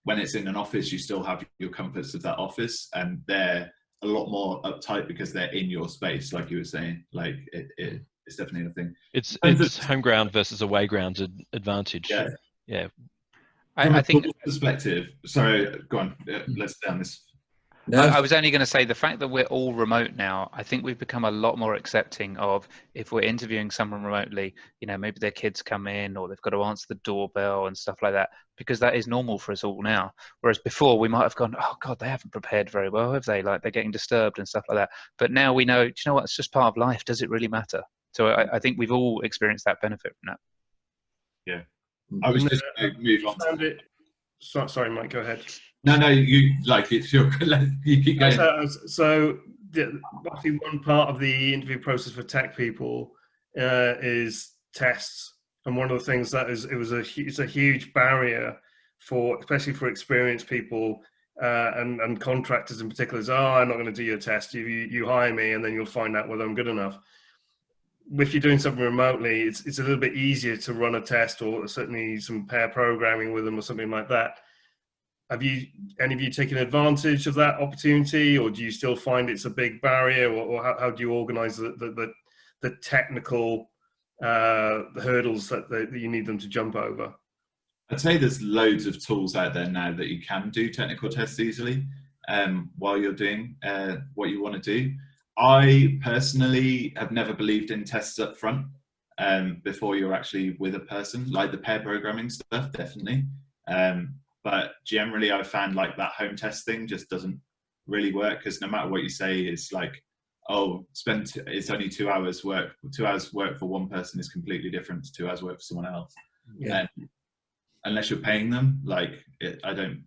when it's in an office, you still have your comforts of that office, and they're a lot more uptight because they're in your space, like you were saying. Like, it's definitely a thing. It's home ground versus away ground advantage. Yeah. From I think perspective. Sorry, go on. Let's down this. No. I was only going to say the fact that we're all remote now, I think we've become a lot more accepting of, if we're interviewing someone remotely, maybe their kids come in or they've got to answer the doorbell and stuff like that, because that is normal for us all now. Whereas before we might have gone, oh God, they haven't prepared very well, have they? Like, they're getting disturbed and stuff like that. But now we know, do you know what? It's just part of life. Does it really matter? So I think we've all experienced that benefit from that. Yeah. I was just going to move on to Sorry, Mike, go ahead. No, you like it's your. You keep going. So obviously one part of the interview process for tech people is tests, and one of the things that it's a huge barrier for, especially for experienced people and contractors in particular. Is, oh, I'm not going to do your test. You hire me, and then you'll find out whether I'm good enough. If you're doing something remotely, it's a little bit easier to run a test, or certainly some pair programming with them or something like that. Have any of you taken advantage of that opportunity, or do you still find it's a big barrier, or how do you organize the technical hurdles that you need them to jump over? I'd say there's loads of tools out there now that you can do technical tests easily while you're doing what you want to do. I personally have never believed in tests up front before you're actually with a person, like the pair programming stuff, definitely. But generally I found like that home test thing just doesn't really work, because no matter what you say, it's like, oh, it's only 2 hours work. 2 hours work for one person is completely different to 2 hours work for someone else. Yeah. Unless you're paying them, I don't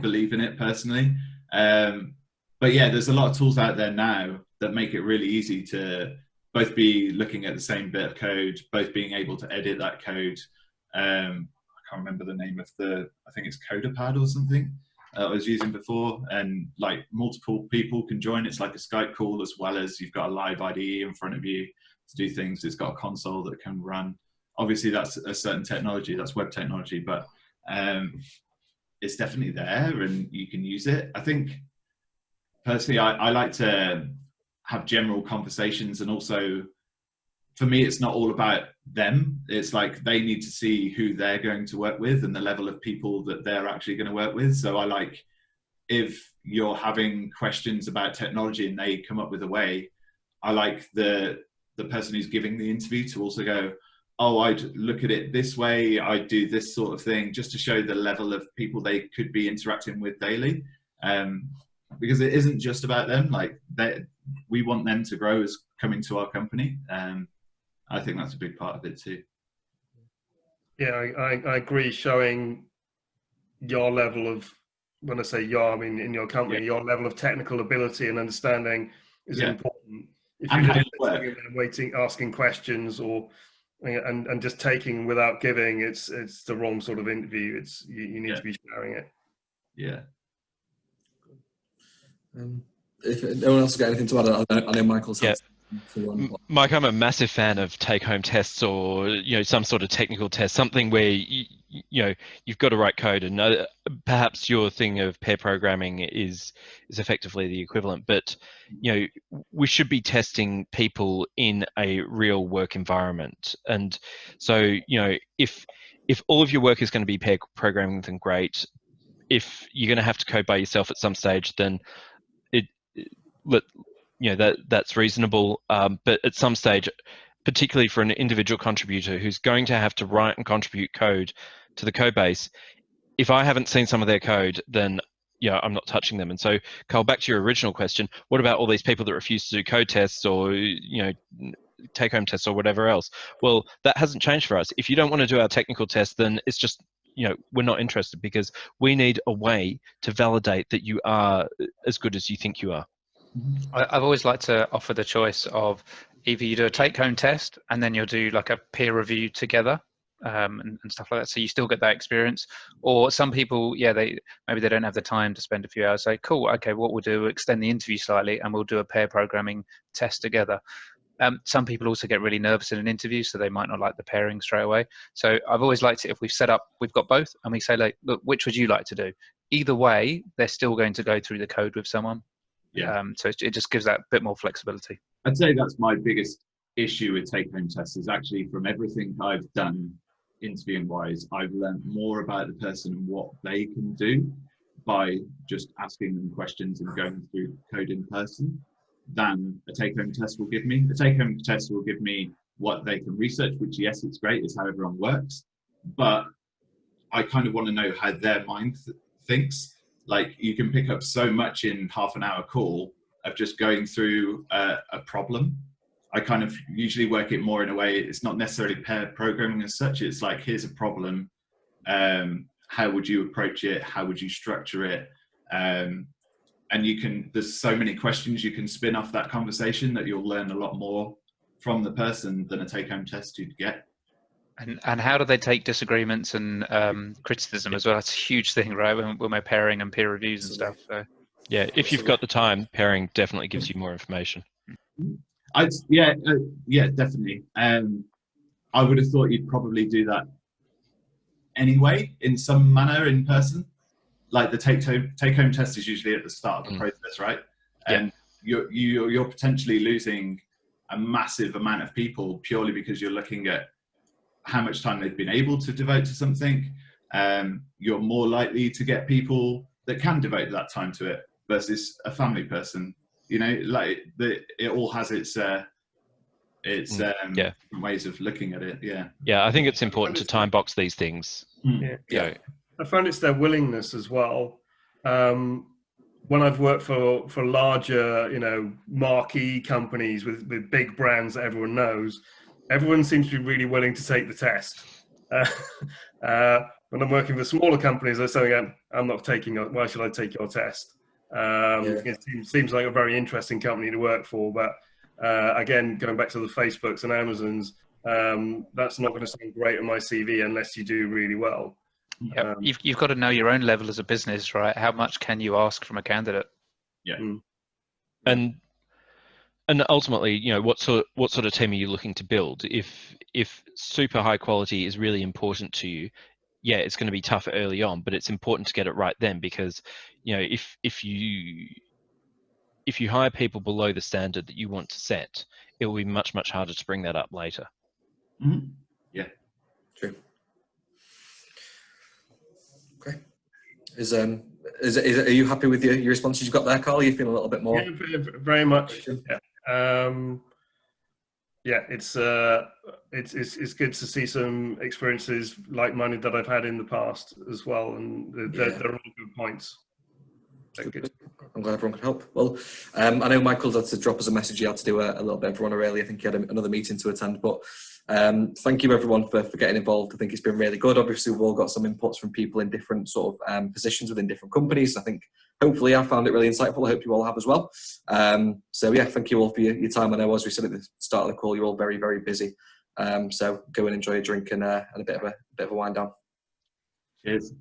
believe in it personally. But yeah, there's a lot of tools out there now that make it really easy to both be looking at the same bit of code, both being able to edit that code. I can't remember the name of I think it's CoderPad or something I was using before, and like multiple people can join. It's like a Skype call, as well as you've got a live IDE in front of you to do things. It's got a console that can run. Obviously that's a certain technology, that's web technology, but it's definitely there and you can use it. I think personally, I like to have general conversations, and also for me, it's not all about them. It's like they need to see who they're going to work with and the level of people that they're actually going to work with. So I like, if you're having questions about technology and they come up with a way, I like the person who's giving the interview to also go, oh, I'd look at it this way, I'd do this sort of thing, just to show the level of people they could be interacting with daily. Because it isn't just about them. Like, we want them to grow as coming to our company. I think that's a big part of it too. Yeah, I agree. Showing your level of, when I say your, I mean in your company, your level of technical ability and understanding is important. If you're just sitting there waiting, asking questions, and just taking without giving, it's the wrong sort of interview. You need to be sharing it. Yeah. If no one else has got anything to add, I know Michael's had Mike, I'm a massive fan of take-home tests, or some sort of technical test, something where you've got to write code, and perhaps your thing of pair programming is effectively the equivalent. But we should be testing people in a real work environment, and so if all of your work is going to be pair programming, then great. If you're going to have to code by yourself at some stage, then that's reasonable, but at some stage, particularly for an individual contributor who's going to have to write and contribute code to the code base, if I haven't seen some of their code, then I'm not touching them. And so, Carl, back to your original question, what about all these people that refuse to do code tests or take-home tests or whatever else? Well, that hasn't changed for us. If you don't want to do our technical test, then it's just we're not interested, because we need a way to validate that you are as good as you think you are. I've always liked to offer the choice of either you do a take-home test and then you'll do like a peer review together and stuff like that, so you still get that experience. Or some people, maybe they don't have the time to spend a few hours. Say, cool, okay, what we'll do, we'll extend the interview slightly and we'll do a pair programming test together. Some people also get really nervous in an interview, so they might not like the pairing straight away. So I've always liked it if we've got both, and we say, like, look, which would you like to do? Either way, they're still going to go through the code with someone. Yeah. So it just gives that bit more flexibility. I'd say that's my biggest issue with take-home tests, is actually from everything I've done interviewing wise, I've learned more about the person and what they can do by just asking them questions and going through code in person than a take-home test will give me. A take-home test will give me what they can research, which, yes, it's great, it's how everyone works, but I kind of want to know how their mind thinks. Like, you can pick up so much in half an hour call of just going through a problem. I kind of usually work it more in a way, it's not necessarily pair programming as such, it's like, here's a problem, how would you approach it? How would you structure it? And there's so many questions you can spin off that conversation that you'll learn a lot more from the person than a take-home test you'd get. And how do they take disagreements and criticism as well? That's a huge thing, right? When we're pairing and peer reviews and stuff. So yeah, if you've got the time, pairing definitely gives you more information. Yeah, definitely. I would have thought you'd probably do that anyway, in some manner, in person. Like the take-home test is usually at the start of the process, right? And you're potentially losing a massive amount of people purely because you're looking at how much time they've been able to devote to something. You're more likely to get people that can devote that time to it versus a family person. You know, like it all has its different ways of looking at it. Yeah, I think it's important to time box these things. Yeah. I found it's their willingness as well. When I've worked for larger, marquee companies with big brands that everyone knows, everyone seems to be really willing to take the test. When I'm working for smaller companies, they're saying, "I'm not taking it. Why should I take your test?" It seems like a very interesting company to work for, but again, going back to the Facebooks and Amazons, that's not going to sound great on my CV unless you do really well. Yeah, you've got to know your own level as a business, right? How much can you ask from a candidate? Yeah. And ultimately, what sort of team are you looking to build? If super high quality is really important to you, yeah, it's going to be tough early on, but it's important to get it right then, because if you hire people below the standard that you want to set, it will be much harder to bring that up later. Mm-hmm. Yeah, true. Okay. Are you happy with your responses you've got there, Carl? Are you feeling a little bit more? Yeah, very much. Yeah. It's good to see some experiences like-minded that I've had in the past as well, and they're all good points. Good. I'm glad everyone could help. Well, I know Michael's had to drop us a message. He had to do a little bit of run early. I think he had another meeting to attend. But thank you everyone for getting involved. I think it's been really good. Obviously, we've all got some inputs from people in different sort of positions within different companies. I think hopefully I found it really insightful. I hope you all have as well. So yeah, thank you all for your time. I know, as we said at the start of the call, you're all very, very busy. So go and enjoy a drink and a bit of a wind down. cheers.